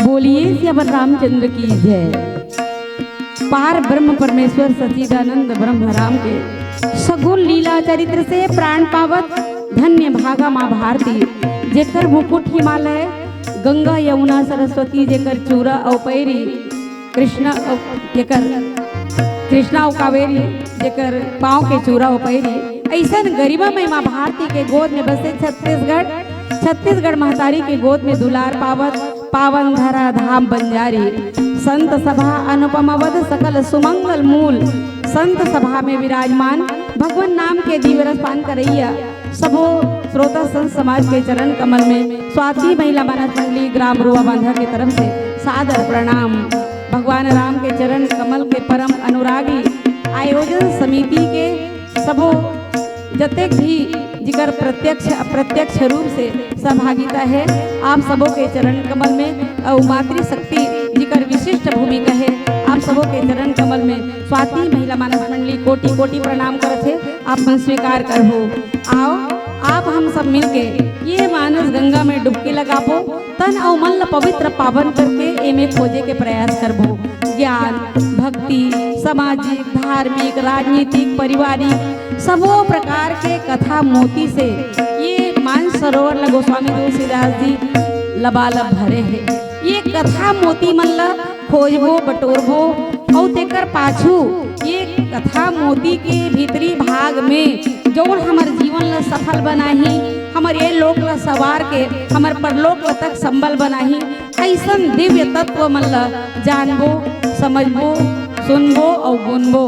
बोलिए रामचंद्र की जय। पार ब्रह्म परमेश्वर सच्चिदानंद ब्रह्म राम के सगुण लीला चरित्र से प्राण पावत धन्य भागा माँ भारती, जेकर मुकुट हिमालय गंगा यमुना सरस्वती, जेकर चूरा और पैरी कृष्णा और कावेरी, जेकर पाँव के चूरा और पैरी, ऐसा गरिमा में माँ भारती के गोद में बसे छत्तीसगढ़ महतारी के गोद में दुलार पावत पावन धरा धाम बंजारी। संत सभा अनुपम वद सकल सुमंगल मूल, संत सभा में विराजमान भगवान नाम के दिव्य पान करैया सबो श्रोता संत समाज के चरण कमल में स्वाति महिला मानस मंडली ग्राम रुआ बांधा की तरफ से सादर प्रणाम। भगवान राम के चरण कमल के परम अनुरागी आयोजन समिति के सबो जतेक भी जिकर प्रत्यक्ष अप्रत्यक्ष रूप से सहभागिता है, आप सबों के चरण कमल में और मातृ शक्ति जिकर विशिष्ट भूमिका है, आप सबों के चरण कमल में स्वाति महिला मानस मंडली कोटि कोटि प्रणाम करते, आप मन स्वीकार करहो। आओ आप हम सब मिलके ये मानस गंगा में डुबकी लगाबो, तन और मन ला पवित्र पावन करके एमे खोजे के प्रयास करबो। ज्ञान भक्ति सामाजिक धार्मिक राजनीतिक पारिवारिक सबो प्रकार के कथा मोती से ये मान सरोवर गोस्वामी तुलसीदास जी लबालब भरे हैं। ये कथा मोती मन ला खोजबो बटोरबो और तेकर पाछू ये कथा मोती के भीतरी भाग में जौन हमार जीवन ला सफल बनाही, हमार ये लोक ला सवार के हमार परलोक ला तक संबल बनाही, ऐसन दिव्य तत्व मन ला जानबो समझबो सुनबो और गुनबो।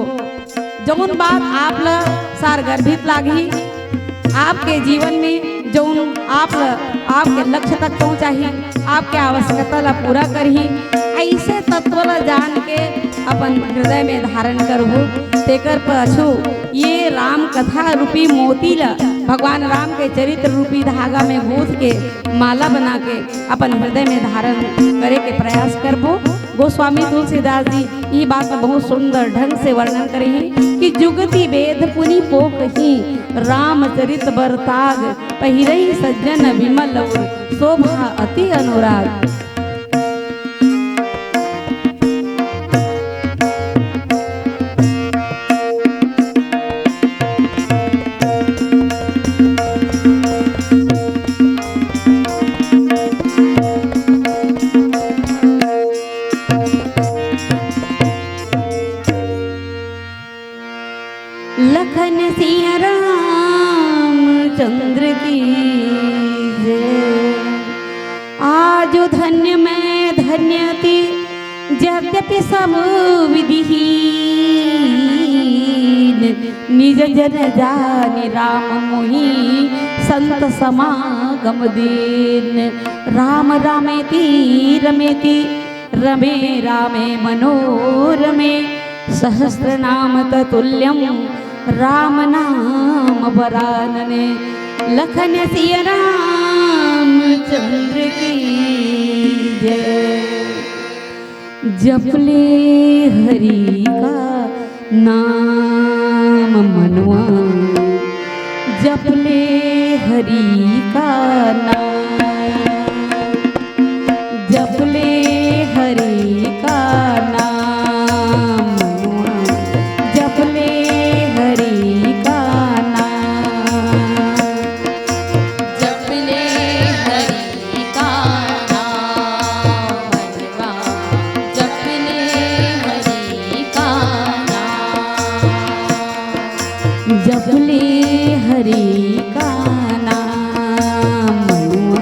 जौन बात आप ला सारगर्भित लागी, आपके जीवन में जौन आपके लक्ष्य तक पहुँचाही, आपके आवश्यकता ला पूरा करही, ऐसे तत्व ला जान के अपन हृदय में धारण करबो। तेकर पाछू ये राम कथा रूपी मोती ला भगवान राम के चरित्र रूपी धागा में गूंथ के माला बना के अपन हृदय में धारण करे के प्रयास करबो। गोस्वामी तुलसीदास जी ये बात में बहुत सुंदर ढंग से वर्णन करे हैं कि जुगति वेद पुनि पोकही रामचरित बरताग, पहिरई सज्जन विमल और शोभा अति अनुराग। लखन सिंह रामचंद्र की जय। आज धन्य मैं धन्यति यद्यपि सब विधिहीन, निज जन जानि राम मोहि संत समागम दीन। राम रामेति रमेति रमे रामे मनोरमे, सहस्र नाम ततुल्यम राम नाम वरानने। लखन सिया रामचंद्र की जय। जपले हरि का नाम मनवा, जपले हरि का नाम, जपले हरि का नाम मनवा, जपले हरि का नाम, जपले हरि का नाम मनवा, जपले हरि का नाम, जपले हरि का नाम मनवा,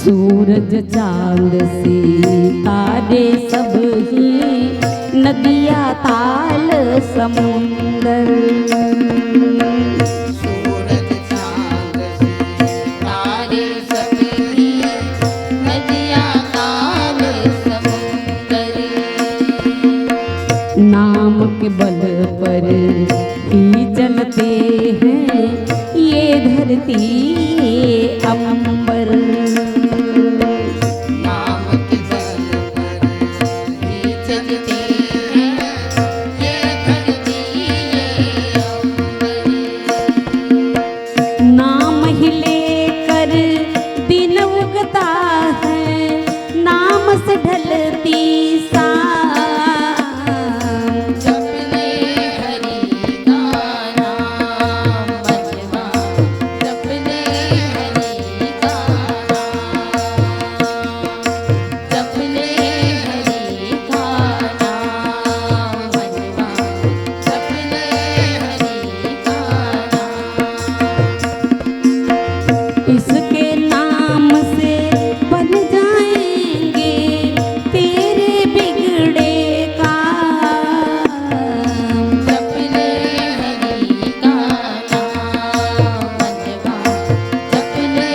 सूरज चांद सितारे सब ही नदिया ताल समुंदर। सूरज चांद सितारे सब ही नदियाँ ताल समुंदर। नाम के बल पर ही चलते हैं ये धरती ये अंबर। नाम के बल पर ही चलते हैं ये धरती ये अंबर। नाम ही लेकर दिन उगता है, नाम से ढलती सांझ। जपले हरि का नाम मनवा, जपले हरि का नाम, जपले हरि का नाम मनवा, जपले हरि का नाम। इसके नाम से बन जाएंगे तेरे बिगड़े काम। जपले हरि का नाम मनवा, जपले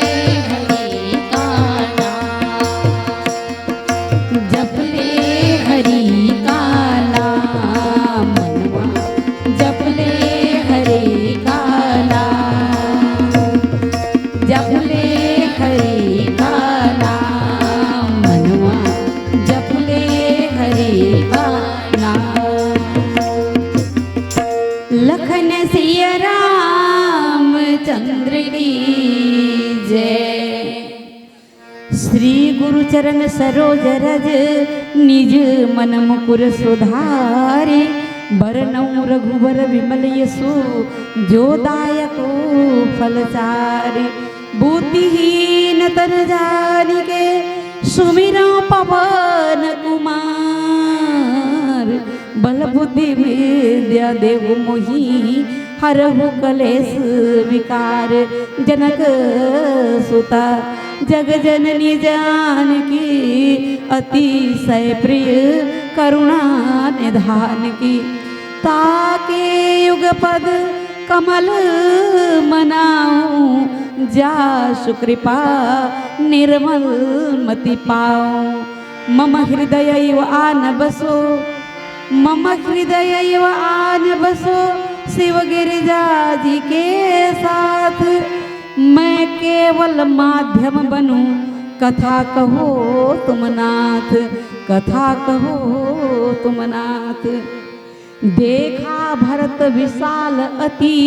हरि का नाम, जपले हरि का नाम मनवा, जपले हरि का नाम, जपले हरि का नाम मनवा, जपले हरि का नाम। लखन सिया राम चंद्र की जय। श्री गुरु चरण सरोज रज निज मन मुकुर सुधारे। बरनउँ रघुबर विमल यशु जो दायको फलचारि। बुद्धिहीन तर जानिके सुमिरौ पवन कुमार। बल बुद्धि विद्या देहु मोहि हरहु कलेश विकार। जनक सुता जग जननी जानकी अतिशय प्रिय करुणा निधान की। ताके युगपद कमल मनाऊं जासु कृपा निर्मल मति पाऊं। मम हृदय आन बसो, मम हृदय आन बसो शिव गिरिजा जी के साथ। मैं केवल माध्यम बनूं कथा कहो तुम नाथ, कथा कहो तुम नाथ। देखा भरत विशाल अति,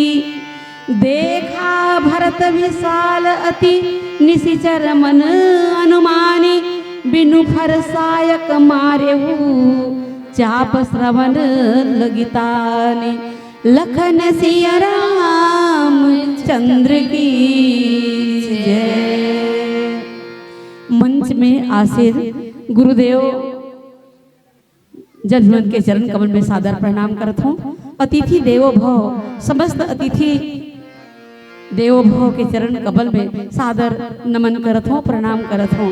देखा भरत विशाल अति निशिचर मन अनुमानी। बिनु फरसायक मारेहु चाप श्रवण लगितानि। लखन सिया राम चंद्र की जय। मंच में आसीन गुरुदेव जजमन के चरण कमल में सादर प्रणाम करत हूँ। अतिथि देवो भव, समस्त अतिथि देवो भव के चरण कमल में सादर नमन करत हूँ, प्रणाम करत हूँ।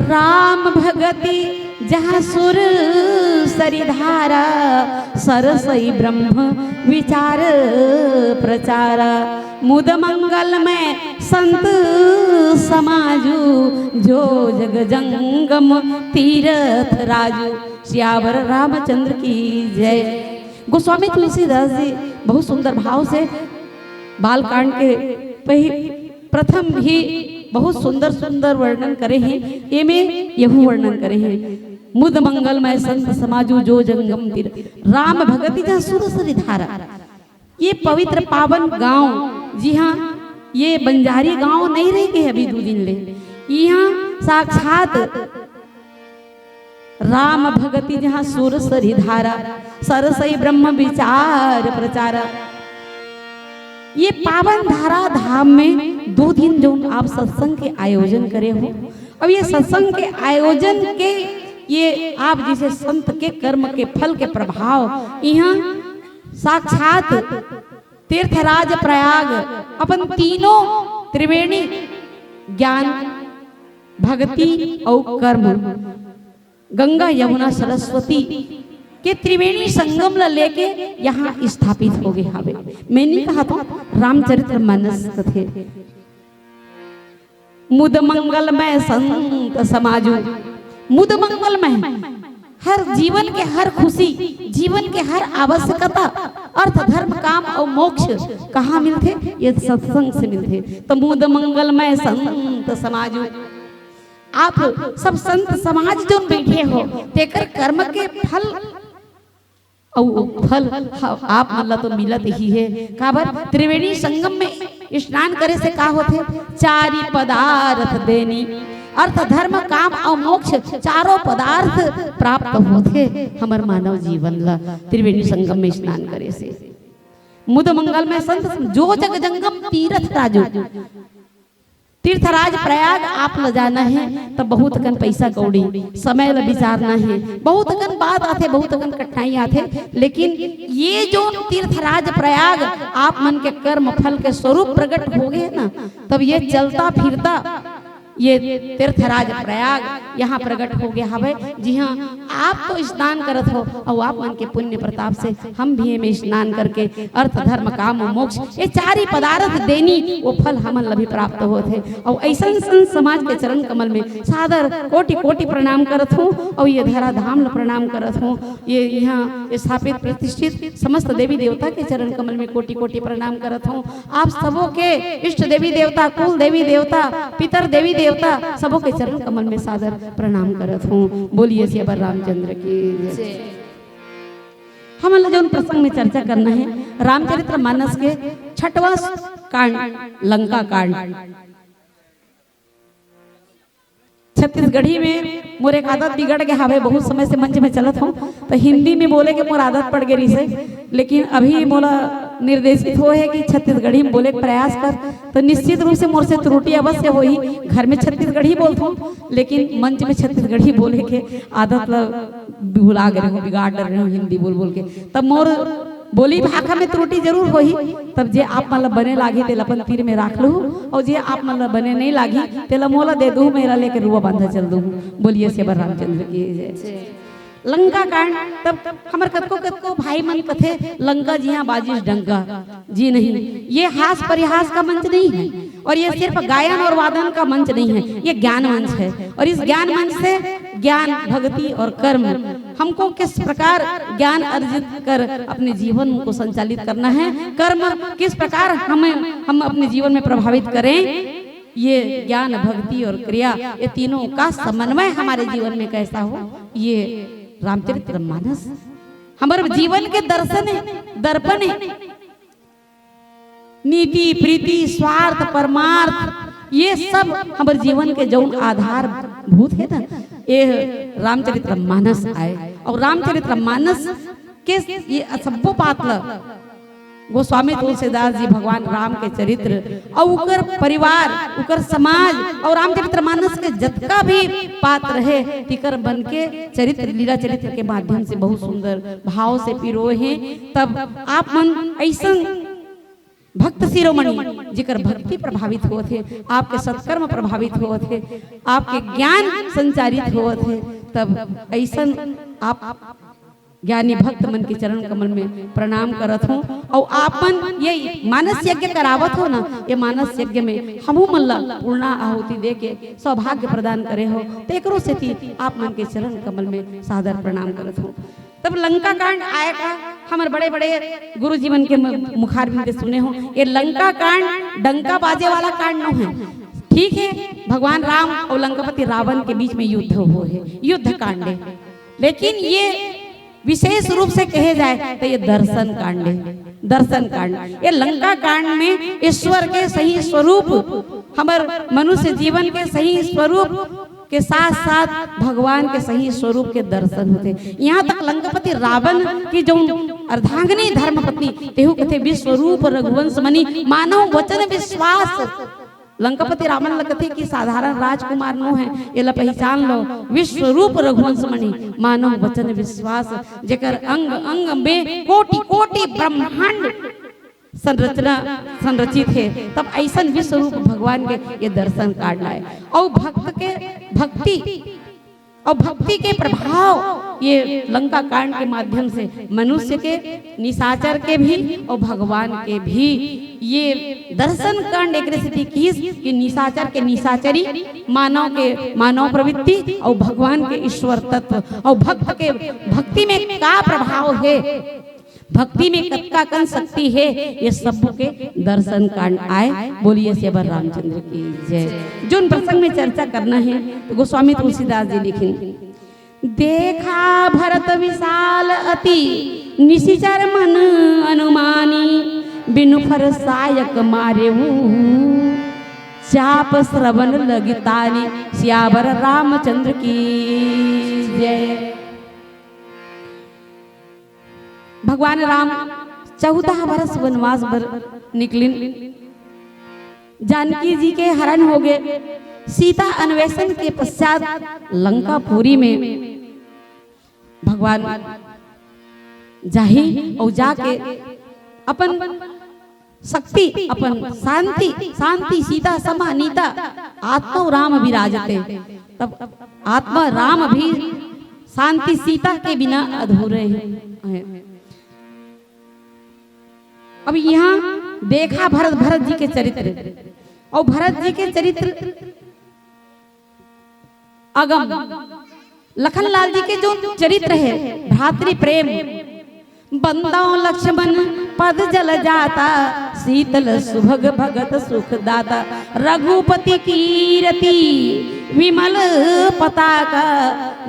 राम भगति जहाँ सुर सरिधारा, सरसई ब्रह्म विचार प्रचारा। मुद मंगल में संत समाजू, जो जग जंगम तीरथ राजू। श्यावर रामचंद्र की जय। गोस्वामी तुलसीदास जी बहुत सुंदर भाव से बालकांड के प्रथम ही बहुत सुंदर सुंदर वर्णन करे हैं। ये में यहू वर्णन करे हैं। मुद मंगलमय संत समाजू जो जंगम तीर। राम भगति जहाँ सुर सरिधारा, ये पवित्र पावन गांव, जी हाँ ये बंजारी गांव नहीं रह गए अभी 2 दिन ले। यहाँ साक्षात राम भगति जहाँ सुर सरिधारा, सरसई ब्रह्म विचार प्रचारा। ये पावन धारा धाम में 2 दिन जो आप सत्संग के आयोजन करे हो, अब ये सत्संग के आयोजन के ये आप जिसे संत के कर्म के फल के प्रभाव यहाँ साक्षात तीर्थराज प्रयाग अपन तीनों त्रिवेणी ज्ञान, भक्ति और कर्म गंगा यमुना सरस्वती के त्रिवेणी संगम ला लेके यहाँ स्थापित हो गए हवे। मैंने कहा था रामचरित्र मानस थे मुद मंगलमय संत समाजो, मुद मंगलमय हर जीवन के हर खुशी, जीवन के हर आवश्यकता, अर्थ धर्म काम और मोक्ष कहाँ मिलते? ये सत्संग से मिलते। तो मुद मंगलमय संत समाजो, आप सब संत समाज जो बैठे हो तेकर कर्म के फल और फल आप मतलब तो मिलत ही है। काबर त्रिवेणी संगम में स्नान करे से का होते? चारि पदार्थ देनी, अर्थ धर्म काम और मोक्ष चारों पदार्थ प्राप्त होते हमर मानव जीवन ला त्रिवेणी संगम में स्नान करे से। मुद मंगल में संत जो जग जंगम तीर्थ राजो, तीर्थराज प्रयाग आप ल जाना है तब बहुत कन पैसा कौड़ी समय ल विचारना है, बहुत कन बात आते, बहुत कन कठिनाई आते, लेकिन ये जो तीर्थराज प्रयाग आप मन के कर्म फल के स्वरूप प्रकट हो गए ना, तब ये चलता फिरता ये तीर्थराज प्रयाग यहाँ प्रकट हो गया हवे। जी हाँ, आप तो स्नान करत हो और आप मन के पुण्य प्रताप से हम भी में स्नान करके अर्थ धर्म काम और मोक्ष ये चारि पदार्थ देनी वो फल हमन ला भी प्राप्त होते। और ऐसा संत समाज के चरण कमल में सादर कोटि कोटि प्रणाम करत हूँ और ये धरा धाम ला प्रणाम करत हूँ। ये यहाँ स्थापित प्रतिष्ठित समस्त देवी देवता के चरण कमल में कोटि कोटि प्रणाम करत हूँ। आप सबों के इष्ट देवी देवता, कुल देवी देवता, पितर देवी देवता सबों के चरण कमल में सादर प्रणाम करत हूँ। बोलिए श्री रामचंद्र की जय। हम जो प्रसंग में चर्चा करना है रामचरित्र मानस के 6वां कांड लंका कांड। छत्तीसगढ़ी में मोर एक आदत बिगड़ गया हवे, बहुत समय से मंच में चलत हूँ तो हिंदी में बोले के मोर आदत पड़ गई से, लेकिन अभी मोला निर्देशित हो है कि छत्तीसगढ़ी में बोले प्रयास कर, तो निश्चित रूप से मोर से त्रुटि अवश्य होई। घर में छत्तीसगढ़ी बोलता हूँ लेकिन मंच में छत्तीसगढ़ी बोले के आदत भुला गए हो, बिगाड़ डर रहे हो हिंदी बोल बोल के, तब मोर बोली भाषा में त्रुटि जरूर होही। तब जे आप मतलब बने लागी तेल अपन तीर में राख लू और जे आप मतलब बने नहीं लागी तेला मोला दे दू, मेरा लेके रुआ बांधा चल दू। बोलिए श्री रामचंद्र की जय। लंका कांड तब हमारे कतको कतको भाई मन कथे लंका जी हाँ बाजिश डंका, जी नहीं, ये हास परिहास का मंच नहीं है और ये सिर्फ गायन और वादन का मंच नहीं है, ये ज्ञान मंच है। और इस ज्ञान मंच से ज्ञान भक्ति और कर्म हमको किस प्रकार ज्ञान अर्जित कर अपने जीवन को संचालित करना है, कर्म किस प्रकार हम अपने जीवन में प्रभावित करें, ये ज्ञान भक्ति और क्रिया ये तीनों का समन्वय हमारे जीवन में कैसा हो, ये रामचरित्र मानस हमारे जीवन के दर्शन है, दर्पण है। नीति प्रीति स्वार्थ परमार्थ ये सब हमारे जीवन के जौन आधार भूत है ना, ये रामचरित्र मानस आए। और रामचरित्र मानस के ये असभ्य पात्र गोस्वामी तुलसीदास जी भगवान राम के चरित्र और उकर परिवार उकर समाज और रामचरित्र मानस के जतका भी पात्र है तिकर बन के चरित्र लीला चरित्र के माध्यम से बहुत सुंदर भाव से पिरोए हैं। तब आप मन ऐसा भक्त शिरोमणि जिकर भक्ति प्रभावित हुए थे, आपके सत्कर्म प्रभावित हुए थे, आपके ज्ञान संचारित हुए थे, तब ऐसा आप ज्ञानी भक्त मन के चरण कमल में प्रणाम करत हूँ। और आपन ये मानस यज्ञ करावत हो ना, ये मानस यज्ञ में हमू मल्ला पूर्णा आहुति दे के सौभाग्य प्रदान करे हो, तेकरो से थी आप मन के चरण कमल में सादर प्रणाम करत हूँ। तब लंका कांड आएगा, हमारे बड़े बड़े गुरु जीवन के मुखार बिंदे सुने हो, ये लंका कांड डंका बाजे वाला कांड न है, ठीक है। भगवान राम और लंकापति रावण के बीच में युद्ध हो है, युद्ध कांड है, लेकिन ये विशेष रूप से कहे जाए तो ये दर्शन कांड है, दर्शन कांड। ये लंका कांड में ईश्वर के सही स्वरूप हमारे मनुष्य जीवन के सही स्वरूप के साथ साथ भगवान के सही स्वरूप के दर्शन होते। यहाँ तक लंकापति रावण की जो अर्धांगिनी धर्मपत्नी तेहु कथे विश्वरूप रघुवंश मणि मानव वचन विश्वास। लंकापति रावण लगते कि साधारण राजकुमार नो है, ये ला पहचान लो विश्व रूप रघुवंश मणि मानव वचन विश्वास, जेकर अंग अंग में कोटि कोटि ब्रह्मांड संरचना संरचित है, तब ऐसा विश्व रूप भगवान के ये दर्शन काटना है। और भक्ति के प्रभाव ये लंका कांड के माध्यम से मनुष्य के, निशाचर के भी और भगवान के भी ये दर्शन कांड एक स्थिति की निशाचर के निशाचरी, मानव के मानव प्रवृत्ति और भगवान के ईश्वर तत्व और भक्त के भक्ति में क्या प्रभाव है, भक्ति में कत्का कन शक्ति है, ये सब के दर्शन कांड आए। बोलिए सेवर रामचंद्र की जय। जो प्रसंग में चर्चा करना है तो गोस्वामी तुलसीदास जी लिखें, देखा भरत विशाल अति निशिचर मन अनुमानी, बिनु फर सायक मारेऊ चाप श्रवण लगितानी, सियावर रामचंद्र की जय। भगवान राम 14 वर्ष वनवास पर निकलिन, जानकी जी के हरण हो गए। सीता अन्वेषण के पश्चात लंकापुरी में भगवान जाही और जाके अपन शक्ति, अपन शांति सीता समानीता आत्मा राम विराजते, तब आत्मा राम भी शांति सीता के बिना अधूरे हैं। अब यहाँ देखा भरत जी के चरित्र, और भरत जी के चरित्र अगम, लखनलाल जी के जो चरित्र है भ्रातृ प्रेम, बंदाओं लक्ष्मण पद जल जाता, शीतल सुभग भगत सुख दाता, रघुपति कीरति विमल पताका,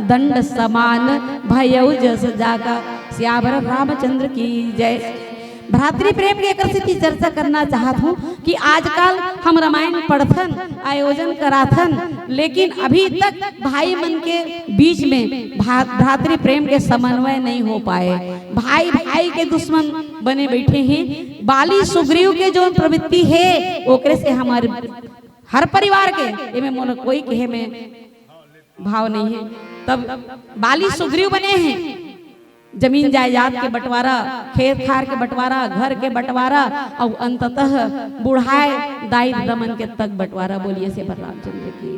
दंड समान भयउ जस जाका, सियावर रामचंद्र की जय। भ्रातृ प्रेम की एक स्थिति चर्चा करना चाहत हूँ कि आजकल हम रामायण पढ़थन, आयोजन कराथन, लेकिन अभी तक भाई मन के बीच में भ्रातृ प्रेम के समन्वय नहीं हो पाए। भाई भाई के दुश्मन बने बैठे हैं। बाली सुग्रीव के जो प्रवृत्ति है ओकरे से हमारे हर परिवार के में मोन कोई कहे में भाव नहीं है। तब बाली सुग्रीव बने हैं, जमीन जायदाद के बंटवारा, खेत खार के बंटवारा, घर के बंटवारा और अंततः बुढ़ाए दाई दमन के तक बंटवारा। बोलिए से रामचंद्र की।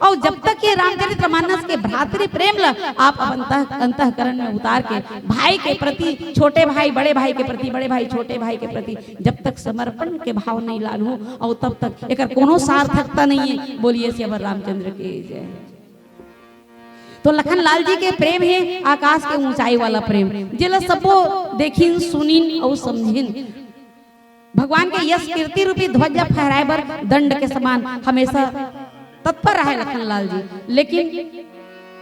और जब तक ये रामचरितमानस के भ्रातृ प्रेम ला आप अंतःकरण में उतार के भाई के प्रति, छोटे भाई बड़े भाई के प्रति, बड़े भाई छोटे भाई के प्रति जब तक समर्पण के भाव नहीं लानू और तब तक एक कोनो सार्थकता नहीं है। बोलिए से रामचंद्र की जय। तो लखनलाल जी के प्रेम है आकाश के ऊंचाई वाला प्रेम, जिला सबो देखिन सुनिन और समझिन। भगवान के यश कीर्ति रूपी ध्वजा फहराए बर दंड के समान हमेशा तत्पर रहे लखनलाल जी। लेकिन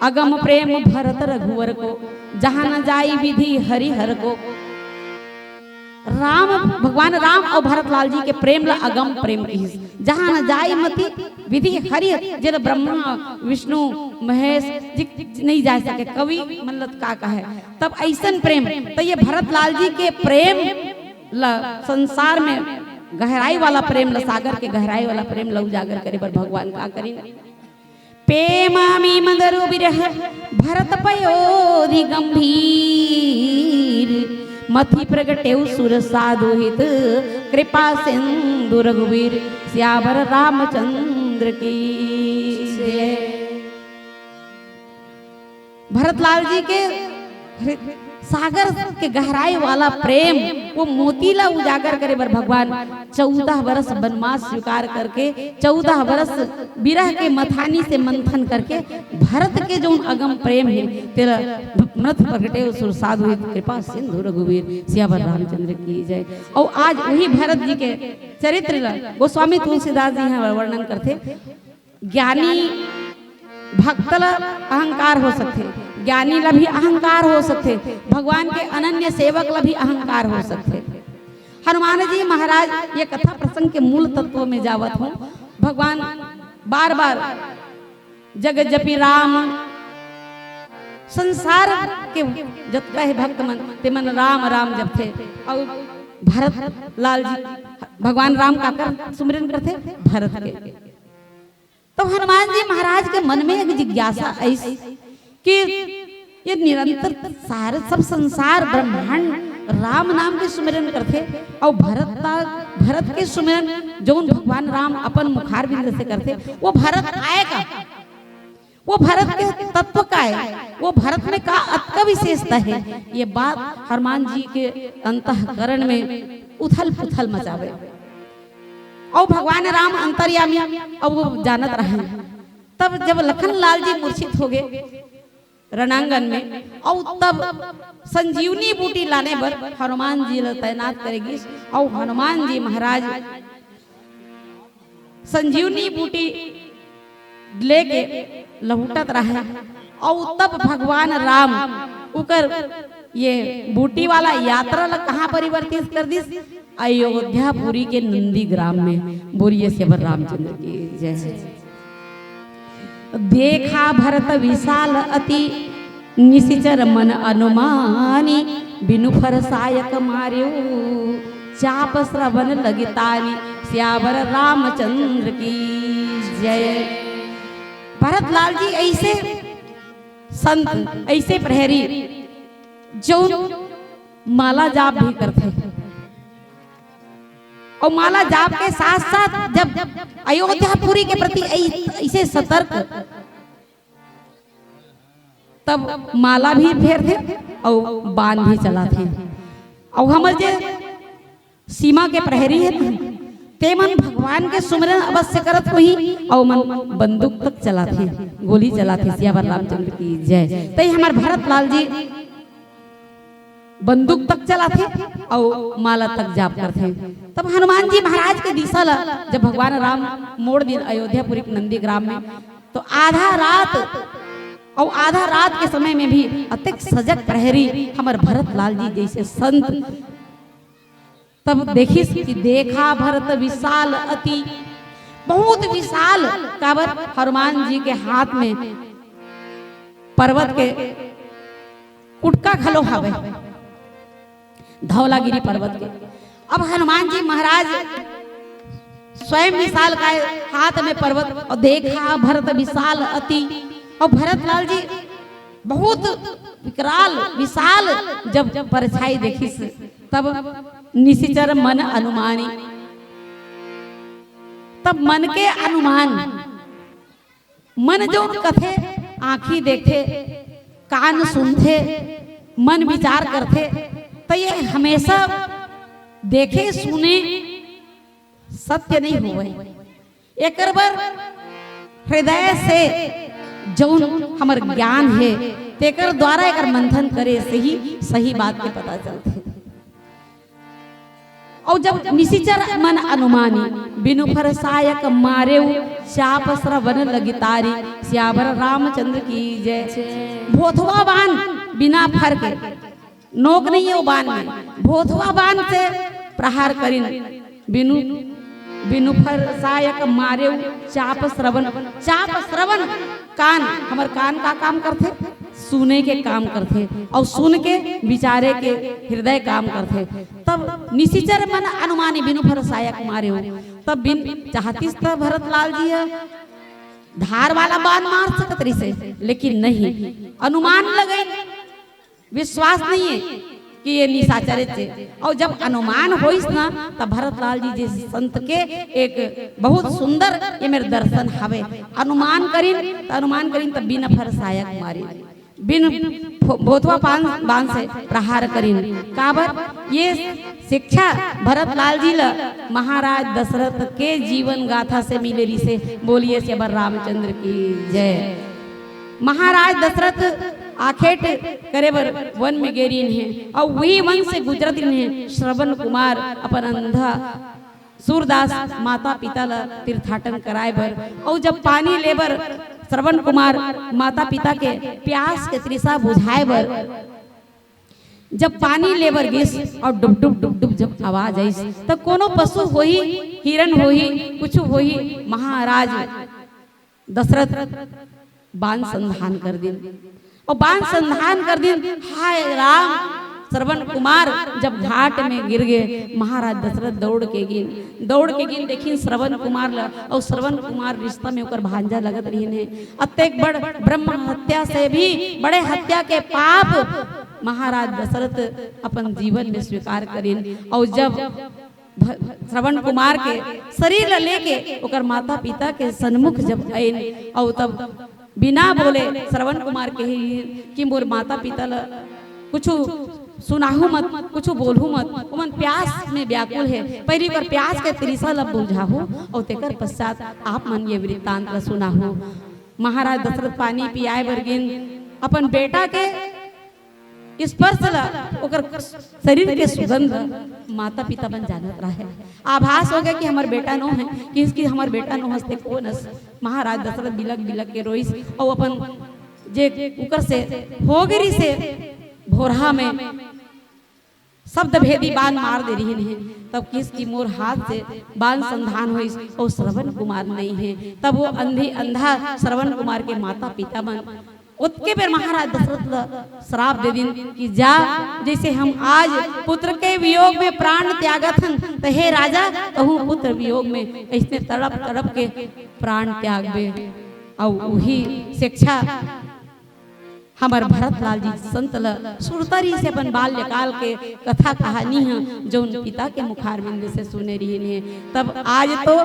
अगम प्रेम भरत रघुवर को, जहां न जाई विधि हरिहर को। राम, भगवान राम और भरतलाल जी के प्रेम ला अगम प्रेम की, जहां न जाई मति विधि हरि, जिन ब्रह्मा विष्णु महेश नहीं जा सके, कवि मतलब का कहे तब ऐसन प्रेम। तो ये भरतलाल जी के प्रेम ला संसार में गहराई वाला प्रेम ला, सागर के गहराई वाला प्रेम ला उजागर करे पर भगवान का करेंगे। प्रेमामी मदरु बिरह भरत पयोधि गंभीर, मथि प्रगटेउ सुर साधु हित, कृपा सिंधु रघुवीर, सियावर रामचंद्र की जय। भरतलाल जी के सागर के गहराई वाला प्रेम वो मोतीला उजागर करे बर भगवान 14 वर्ष वनवास स्वीकार करके, 14 वर्ष विरह के मथानी से मंथन करके भरत के जो अगम प्रेम है तेरा मथ प्रगटे सुर साधु कृपा सिंधु रघुवीर, सियावर रामचंद्र की जय। और आज वही भरत जी के चरित्र गोस्वामी तुलसीदास जी यहाँ वर्णन करते। ज्ञानी भक्त ला अहंकार हो सकते, ज्ञानी ला भी अहंकार हो सकते, भगवान के अनन्य सेवक ला भी अहंकार हो सकते। हनुमान जी महाराज ये कथा प्रसंग के मूल तत्व में जावत हूँ। भगवान बार बार जगत जपी राम, संसार के जतका है भक्त मन ते मन राम राम जपते। और भरत लाल जी भगवान राम का कर सुमिरन करते भरत के। तो हनुमान जी महाराज के मन में एक जिज्ञासा ऐसी कि ये निरंतर सारे सब संसार ब्रह्मांड राम नाम के सुमिरन करथे और भरत के सुमिरन जौन भगवान राम अपन मुखार बिंद से करथे वो भरत आएगा, वो भरत के तत्व का है, वो भरत में का अत्य विशेषता है। ये बात हनुमान जी के अंतःकरण में उथल पुथल मचावे और भगवान राम अंतर्यामी और वो जानत रहे। तब जब लखन लाल जी मूर्छित हो गए रणांगन में और तब संजीवनी बूटी लाने पर हनुमान जी तैनात करेगी और हनुमान जी महाराज संजीवनी बूटी लेके लहुटत रहे और तब भगवान राम उकर ये बूटी वाला यात्रा कहाँ परिवर्तित कर दी? अयोध्यापुरी के नंदी ग्राम में। बोलिए श्री रामचंद्र की जय। देखा भरत विशाल अति निशिचर मन अनुमानी, बिनु फरसायक मार्यो चाप श्रवण लगितानी, श्यावर रामचंद्र की जय। भरत लाल जी ऐसे संत, ऐसे प्रहरी जो माला जाप भी करते और माला जाप के साथ साथ जब अयोध्यापुरी के प्रति ऐसे सतर्क, तब माला भी फेरते और बाण भी चलाते। और हमारे जे सीमा के प्रहरी है ते मन भगवान के सुमिरन अवश्य करत होही और मन बंदूक तक चलाते, गोली चलाते। सियावर रामचंद्र की जय। तई हमार भरत लाल जी बंदूक तक चलाते और माला तक जाप करते। तब हनुमान जी महाराज के दिशा ला जब भगवान राम मोड़ दिन अयोध्यापुरी के नंदी ग्राम में, तो आधा रात के समय में भी अत्यंत सजग प्रहरी हमार भरत लाल जी जैसे संत। तब देखी कि देखा भरत विशाल अति, बहुत विशाल काबर हनुमान जी के हाथ में पर्वत के कुटका खलो हवे, धौलागिरी पर्वत के। अब हनुमान जी महाराज स्वयं विशाल का हाथ में पर्वत और देखा भरत विशाल अति, और भरत लाल जी बहुत विकराल विशाल जब परछाई देखी तब निशिचर मन अनुमानी, तब मन के अनुमान, मन जो कथे आंखी देखे कान सुनते मन विचार करते, तो ये हमेशा देखे सुने सत्य नहीं हुए। एक बार हृदय से जो हमार ज्ञान है तेकर द्वारा एक मंथन करे से ही सही बात के पता चलते। और जब निशिचर मन अनुमानी, बिनु फरसायक मारे चाप श्रवण लगितारी, श्यावर रामचंद्र की जय। भोथवा बाण बिना फर के, नोक नहीं है वो बाण में, भोथवा बाण से प्रहार करिन, बिनु फरसायक मारे चाप श्रवण। चाप श्रवण कान, हमार कान का काम करते, सुने के काम करते और सुन के विचारे के हृदय काम करते। तब निशिचर मन अनुमानी बिनु फरसायक मारे हो, तब बिन चाहती भरत लाल जी धार वाला बाण मार सकत रही से, लेकिन नहीं, अनुमान लगे, विश्वास नहीं है कि ये निशाचर थे। और जब अनुमान होइस ना, तब भरत लाल जी जैसे संत के एक बहुत सुंदर ये मेरे दर्शन हवे। अनुमान करीन तब बिना फरसायक मारी, बिन भोथवा बाण से प्रहार करीन। काबर ये शिक्षा भरत लाल जी ला महाराज दशरथ के जीवन गाथा से मिलेली से। बोलिए श्री रामचंद्र की जय। महाराज दशरथ आखेट करे बर वन में गेरीन है और वही वन से गुजरत है श्रवण कुमार अपन अंधा सूरदास माता पिता ला तीर्थाटन कराए बर। और जब पानी लेबर श्रवण कुमार माता पिता के प्यास के तृषा बुझाए बर जब पानी लेबर गिस और डुब डुब डुब डुब जब आवाज आई, तब कोनो पशु होही, हिरण होही, कुछ होही, महाराज दशरथ बाण संधान कर दिन। और बाण संधान कर दिन, हाय राम, श्रवण कुमार जब घाट में गिर गए, महाराज दशरथ दौड़ के गिन देखिन श्रवण कुमार ला। और श्रवण कुमार रिश्ता में ओकर भांजा लगत रही है। अत्येक बड़ ब्रह्म हत्या से भी बड़े हत्या के पाप महाराज दशरथ अपन जीवन में स्वीकार करें। और जब श्रवण कुमार के शरीर ला लेके ओकर माता पिता के सन्मुख जब आइन और तब बिना बोले श्रवण कुमार के ही कि मोर माता पिता ला कुछ सुनाहू मत, कुछ बोलहू मत, उमन प्यास में व्याकुल है, पहली बार प्यास के तृषा ला बुझाहू और तेकर पश्चात आप मन ये वृत्तांत ला सुनाहू। महाराज दशरथ पानी पियाए बर गिन अपन बेटा के स्पर्श ला ओकर शरीर के सुगंध माता पिता बन जानत रहा है। आभास हो गया कि हमार बेटा नो है, कि इसकी हमार बेटा नो हंसते कौन हस। महाराज दशरथ बिलक बिलक के रोइस और अपन जे उकर से होगरी से भोरहा में शब्द भेदी बाण मार दे रही है। तब किसकी मोर हाथ से बाण संधान हुई और श्रवण कुमार नहीं है। तब वो अंधी अंधा श्रवण कुमार के माता पिता बन उत्के बेर महाराज दशरथ श्राप दे दिन कि जा, जैसे हम आज पुत्र के वियोग में प्राण त्यागत हन, तो हे राजा कहूँ पुत्र वियोग में ऐसे तड़प तड़प के प्राण त्याग बे। और वही शिक्षा हमार भरत लाल जी संत सुरतरी से अपन बाल्यकाल के कथा कहानी है जो उन पिता के मुखारबिंद से सुने रही है। तब आज तो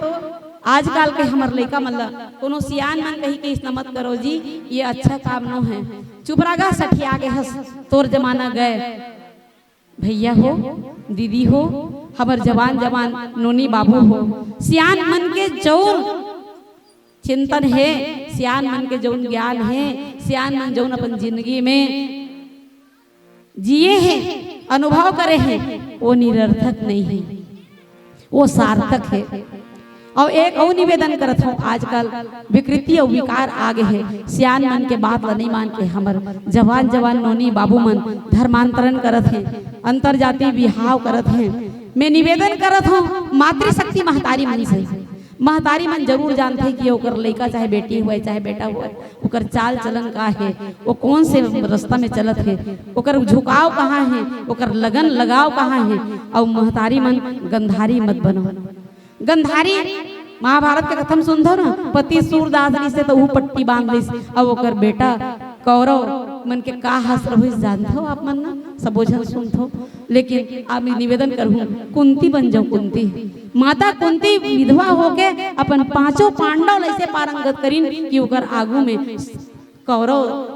आजकल के हमार लड़का मतलब कोनो सियान मन कही के इस मत करो जी, ये अच्छा काम नो है, चुप रहा सठिया के हंस, तोर जमाना गए। भैया हो दीदी हो हमार जवान जवान नोनी बाबू हो, सियान मन के जौन चिंतन है, सियान मन के जौन ज्ञान है, सियान मन जौन अपन जिंदगी में जिए हैं, अनुभव करे हैं, वो निरर्थक नहीं है, वो सार्थक है। और एक और निवेदन करत हूँ, आजकल विकृति और विकार आगे है, सियान मन के बात ला नहीं मान के हमर जवान जवान नोनी बाबू मन धर्मांतरण करत हैं, अंतरजातीय विहाव करत हैं। मैं निवेदन करत हूँ मातृशक्ति महतारी मन से, महतारी मन जरूर जानते कि ओकर लड़का चाहे बेटी हुए चाहे बेटा हुए, ओकर चाल चलन का है, वो कौन से रास्ता में चलत है, ओकर झुकाव कहाँ है, ओकर लगन लगाव कहाँ है। और महतारी मन गंधारी मत बनो। गंधारी महाभारत के कथम सुन दो ना, पति सूरदासनी से तो वो पट्टी बांध ली, अब ओकर बेटा कौरव मन के का हस रहो जानते हो आप मन ना, सब बोझन सुनते हो। लेकिन आप निवेदन करूँ कुंती बन जाओ, कुंती माता कुंती विधवा होके अपन पांचों पांडव ऐसे पारंगत करीन कि ओकर आगू में कौरव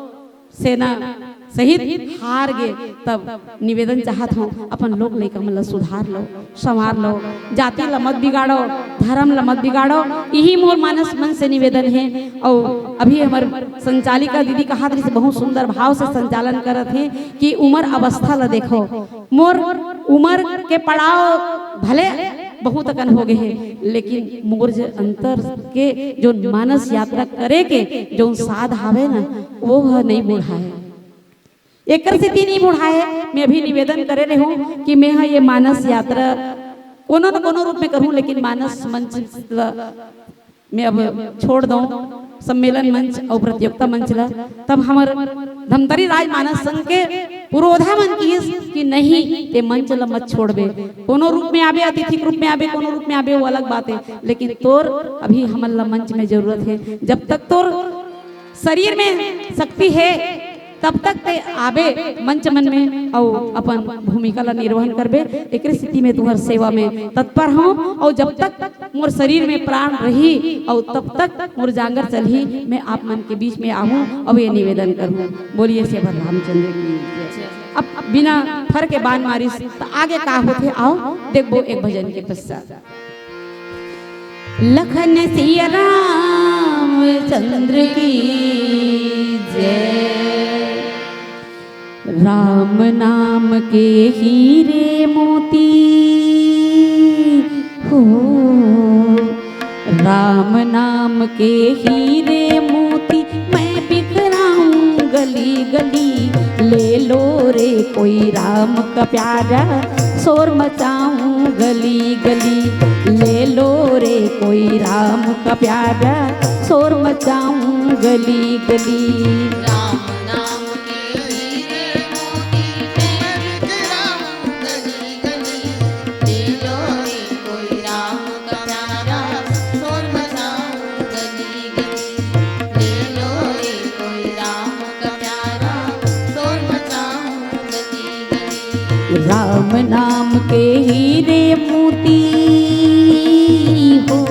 सेना सहित हार गए। तब निवेदन चाहत हूँ अपन लोग लेकर मतलब सुधार लो, संवार लो, जाति ला मत बिगाड़ो, धर्म ला मत बिगाड़ो, यही मोर मानस मन से निवेदन है। और अभी हमारे संचालिका दीदी कहा से बहुत सुंदर भाव से संचालन करत है कि उम्र अवस्था ला देखो, मोर उम्र के पड़ाव भले बहुत अकन हो गए हैं, लेकिन मोर जो अंतर के जो मानस यात्रा करे के जो साध हावे ना वो नहीं बुढ़ा है, एक स्थिति नहीं बुढ़ाए। मैं अभी निवेदन करे रही हूँ कि मैं ये मानस यात्रा कोनो न कोनो रूप में करूँ, लेकिन मानस मंच मैं अब छोड़ दूँ, सम्मेलन मंच और प्रतियोगिता मंच ला। तब हमार धमतरी राज मानस संघ के पुरोधा मन की नहीं ते मंच ला मत छोड़बे, कोनो रूप में आबे, अतिथि रूप में आबे, कोनो रूप में आबे वो अलग बात है, लेकिन तोर अभी हमारे मंच में जरूरत है। जब तक तोर शरीर में शक्ति है तब तक ते आबे मंच मन में और अपन भूमिका ला निर्वहन करबे। एक स्थिति में तुम्हार सेवा में तत्पर हूँ, और जब तक मोर शरीर में प्राण रही और तब तक मोर जांगर चलही, मैं आप मन के बीच में आऊँ और ये निवेदन करूँ। बोलिए सेवा रामचंद्र की जय। अब बिना फर के बान मारी तो आगे का होते आओ देखो एक भजन के पश्चात। लखन सिया रामचंद्र की जय। राम नाम के हीरे मोती हो, राम नाम के हीरे मोती मैं बिखराऊं गली गली, ले लो रे कोई राम का प्यारा शोर मचाऊं गली गली, ले लो रे कोई राम का प्यारा शोर मचाऊं गली गली। राम नाम के हीरे मोती मैं बिखराऊं गली गली, ले लो रे कोई राम का प्यारा शोर मचाऊं गली गली, ले लो रे कोई राम का प्यारा शोर मचाऊं गली नाम के हीरे मोती हो।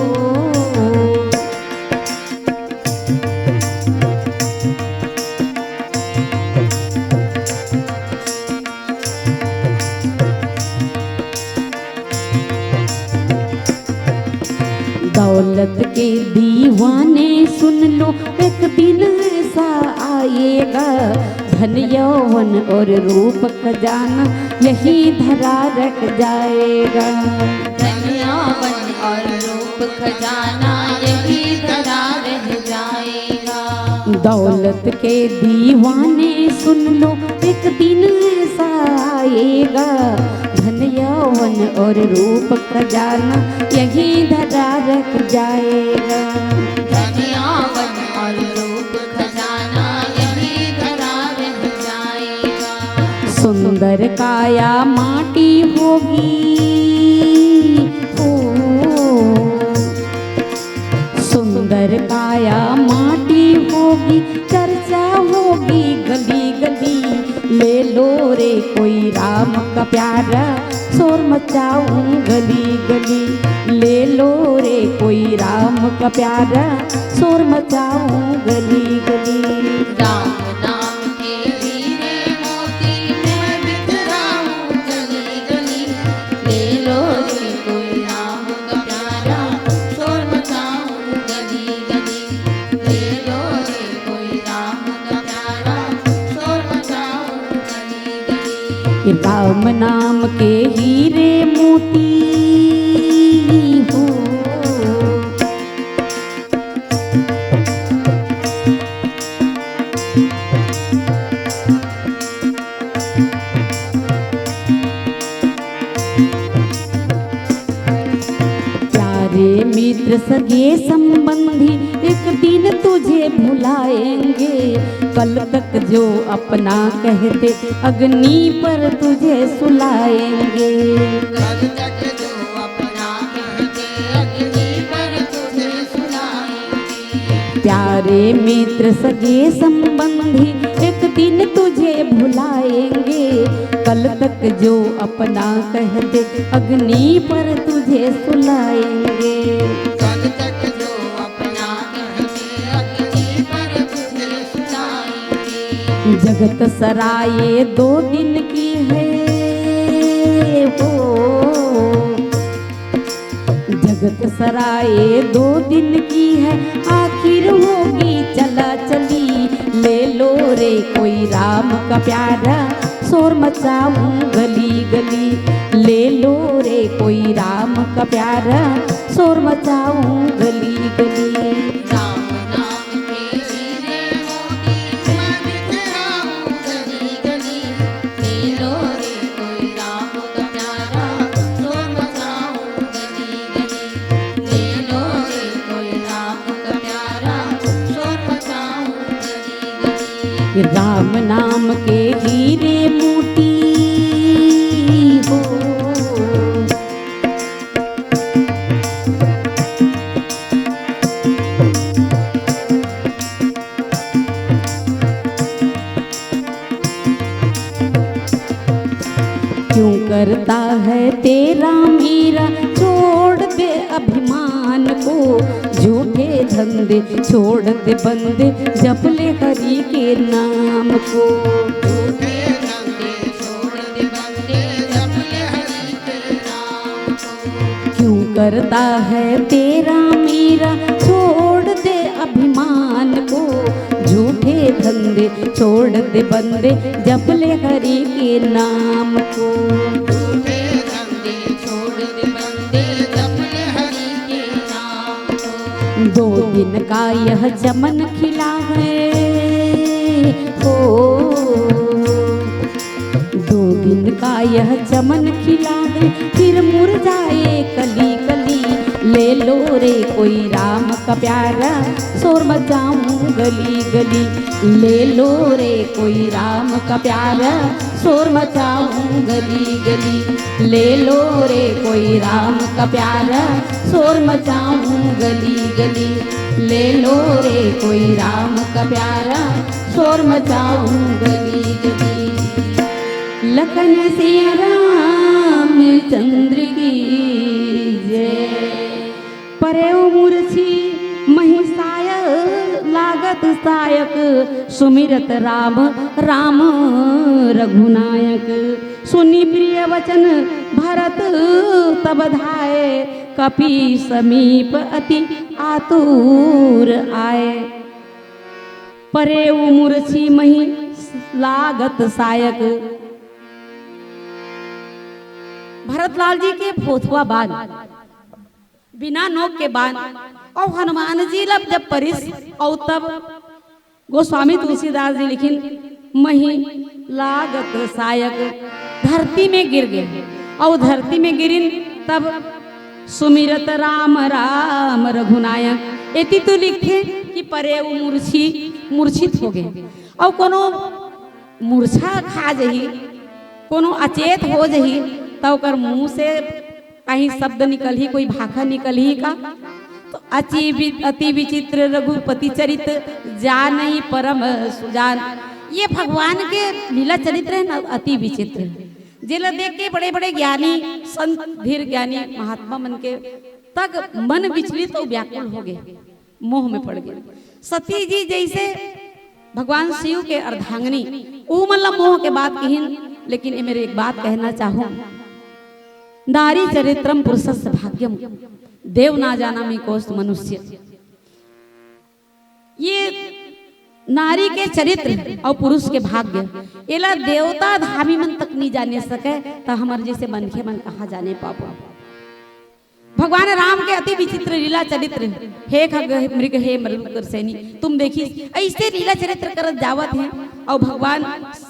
दौलत के दीवाने सुन लो, एक दिन ऐसा आएगा, धन यौवन और रूप खजाना यही धरा रख जाएगा। धन यौवन और रूप खजाना यही धरा रह जाएगा। दौलत के दीवाने सुन लो, एक दिन ऐसा आएगा, धन यौवन और रूप खजाना यही धरा रख जाएगा। धन यौवन और रूप खजाना यही धरा रह जाएगा। सुंदर काया माटी होगी हो, सुंदर काया माटी होगी, चर्चा होगी गली गली। ले लो रे कोई राम का प्यारा, शोर मचाऊं गली गली। ले लो रे कोई राम का प्यारा, शोर मचाऊं गली गली। राम नाम के हीरे मोती मैं बिखराऊं गली गली। ले लो रे कोई राम का प्यारा, शोर मचाऊं गली गली। ले लो रे कोई राम का प्यारा, शोर मचाऊं गली गली। राम नाम के हीरे मोती हो। प्यारे मित्र सगे संबंधी एक दिन तुझे भुलाएंगे, कल तक जो अपना कहते अग्नि पर तुझे सुलाएंगे। कल तक जो अपना कहते अग्नि पर तुझे सुलाएंगे। प्यारे मित्र सगे संबंधी एक दिन तुझे भुलाएंगे, कल तक जो अपना कहते अग्नि पर तुझे सुलाएंगे। कल तक जो अपना कहते अग्नि पर तुझे सुलाएंगे। जगत सराये 2 दिन की है हो, जगत सराये 2 दिन की है, आखिर होगी चला चली। ले लो रे कोई राम का प्यारा, शोर मचाऊं गली गली। ले लो रे कोई राम का प्यारा, शोर मचाऊं गली गली। राम नाम के हीरे मोती मैं बिखराऊं गली गली। ले लो रे कोई राम का प्यारा, शोर मचाऊं गली गली। ले लो रे कोई राम का प्यारा, शोर मचाऊं गली गली। राम नाम के हीरे मोती हो। क्यों करता है तेरा मेरा, छोड़ दे अभिमान को। झूठे धंधे छोड़ दे बंदे, जप ले हरि के नाम को। झूठे धंधे छोड़ दे बंदे, जप ले हरि के नाम को। क्यों करता है तेरा मेरा, छोड़ दे अभिमान को। झूठे धंधे छोड़ दे बंदे, जप ले हरि के नाम को। झूठे धंधे छोड़ दे बंदे, जप ले हरि के नाम को। 2 दिन का यह चमन खिला है हो, 2 दिन का यह चमन खिला है, फिर मुरझाए कली कली। ले लो रे कोई राम का प्यारा, शोर मचाऊं गली गली। ले लो रे कोई राम का प्यारा, शोर मचाऊं गली गली। ले लो रे कोई राम का प्यारा, शोर मचाऊं गली गली। ले लो रे कोई राम का प्यारा, शोर मचाऊं गली गली। लखन सिया राम रामचंद्र की जय। परे मूर्छी महिषाय लागत सायक, सुमिरत राम राम रघुनायक। सुनी प्रिय वचन भरत तब धाये, कपि समीप अति आतुर आए। परे मूर्छी मही लागत सायक। भरतलाल जी के फोथुआ बान, बिना नोक के बान, और हनुमान जी लब जब परिस और तब गोस्वामी तुलसीदास जी लिखिन मही लागत सायक, धरती में गिर गए। और धरती में गिरिन तब सुमिरत राम राम रघुनायक। एति तो लिखे कि परे मूर्छित हो गए, और कोनो मूर्छा खा जही, कोनो अचेत हो जही, तो ओकर मुंह से कहीं शब्द निकल ही, कोई भाखा निकल ही का। तो अति विचित्र रघुपति चरित जानई परम सुजान। ये भगवान के लीला चरित्र है ना, अति विचित्र। जिला देख के बड़े बड़े ज्ञानी संत धीर ज्ञानी महात्मा मन के तक मन विचलित और व्याकुल हो गए, मोह में पड़ गए। सती जी जैसे भगवान शिव के अर्धांगिनी, वो मतलब मोह के बात कहिन। लेकिन ये मेरे एक बात कहना चाहूं, नारी चरित्रम पुरुषस्य भाग्यम, देव ना जाना मी कोस्त मनुष्य। ये नारी के चरित्र और पुरुष के भाग्य, एला देवता धामी मन तक नहीं जाने सके, तो हमारे जैसे मनखे मन कहाँ जाने पापो। भगवान राम के अति विचित्र लीला चरित्र, हे खग मृग हे मरुकर सैनी, तुम देखी ऐसे लीला चरित्र करत जावत हैं। और भगवान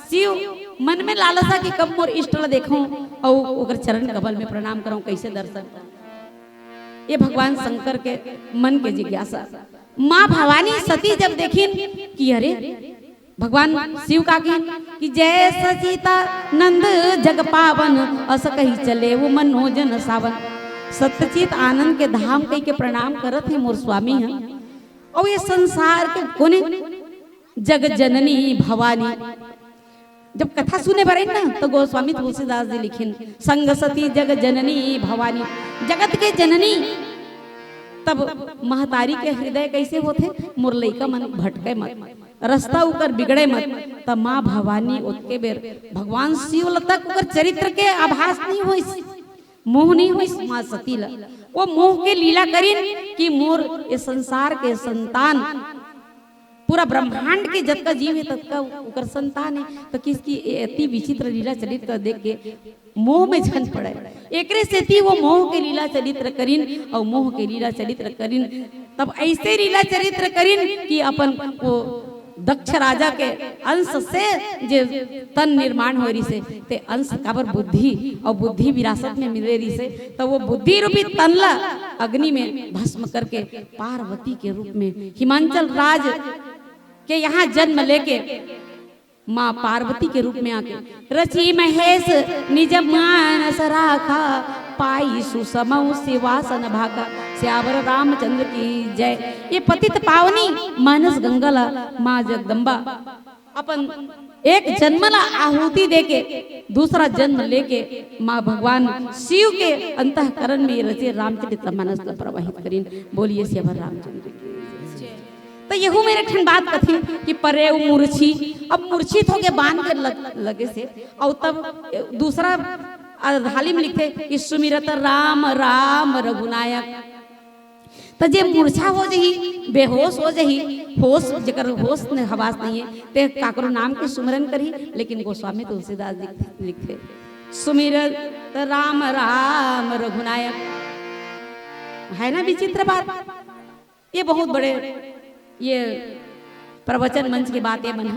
शिव मन में लालसा कि कब मोर इष्ट ला देखूं और ओकर चरण कमल में प्रणाम करूं, कैसे दर्शन। ये भगवान शंकर के मन के जिज्ञासा। माँ भवानी सती जब देखिन कि अरे भगवान शिव का कि जय सचिता नंद जग पावन, अस कही चले वो मनोजन सावन। सत्यचित आनंद के धाम कही के प्रणाम करत है मोर स्वामी हैं। और ये संसार के कोने जग जननी भवानी। जब कथा सुने बरे ना, तो गोस्वामी तुलसीदास जी लिखिन संग सती जग जननी भवानी, जगत के जननी। तब महतारी के हृदय कैसे होते, मोर लइका मन भटके मत, रास्ता उकर बिगड़े मत। तब माँ भवानी उतके बेर भगवान शिव तक उकर चरित्र के आभास नहीं होई, मोह नहीं हुई माँ सती ला। वो मोह के लीला करिन कि मोर ये संसार के संतान, पूरा ब्रह्मांड के जत का जीव है तत्का उकर संतान है। तो किसकी अति विचित्र लीला चरित्र देख के मोह में झन पड़े। एकरे से थी वो मोह के लीला चरित्र करिन, और मोह के लीला चरित्र करिन तब ऐसे लीला चरित्र करिन कि अपन वो दक्ष राजा के अंश से जे तन निर्माण हो रही से, ते अंश काबर बुद्धि, और बुद्धि विरासत में मिले रही से। तो वो बुद्धि रूपी तनला अग्नि में भस्म करके पार्वती के रूप में हिमांचल राज के यहाँ जन्म लेके माँ पार्वती के रूप में आके रची महेश निज मानस राखा, पाई सुसमौ सिवासन भाका। श्यावर रामचंद्र की जय। ये पतित पावनी मानस गंगाला माँ जगदम्बा अपन एक जन्मला आहुति देके दूसरा जन्म लेके माँ भगवान शिव के अंतःकरण में रचे रामचरितमानस प्रवाहित करीन। बोलिए श्यावर रामचंद्र की। तो यहू मेरे ठन बात कथी कि परे मूर्छी, अब मूर्छित होके बांध के लगे से। और तब दूसरा हाली में लिखते कि सुमिरत राम राम रघुनायक। तो जे मूर्छा हो जही, बेहोश हो जही, होश जकर होश ने हवास नहीं है, ते काकरो नाम के सुमरन करी। लेकिन गोस्वामी तुलसीदास जी लिखते सुमिरत राम राम रघुनायक। है ना विचित्र बात। ये बहुत बड़े ये प्रवचन मंच की बातें बना।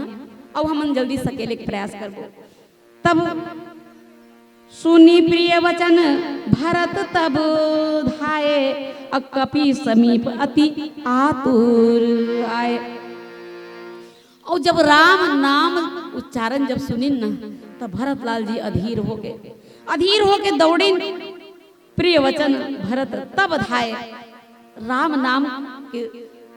अब हम जल्दी सकेले के प्रयास करबो। तब सुनी प्रिय वचन भरत तब धाये, कपि समीप अति आतुर आए। और जब राम नाम उच्चारण जब सुनिन ना, तब भरतलाल जी अधीर हो के दौड़िन। प्रिय वचन भरत तब धाये, राम नाम के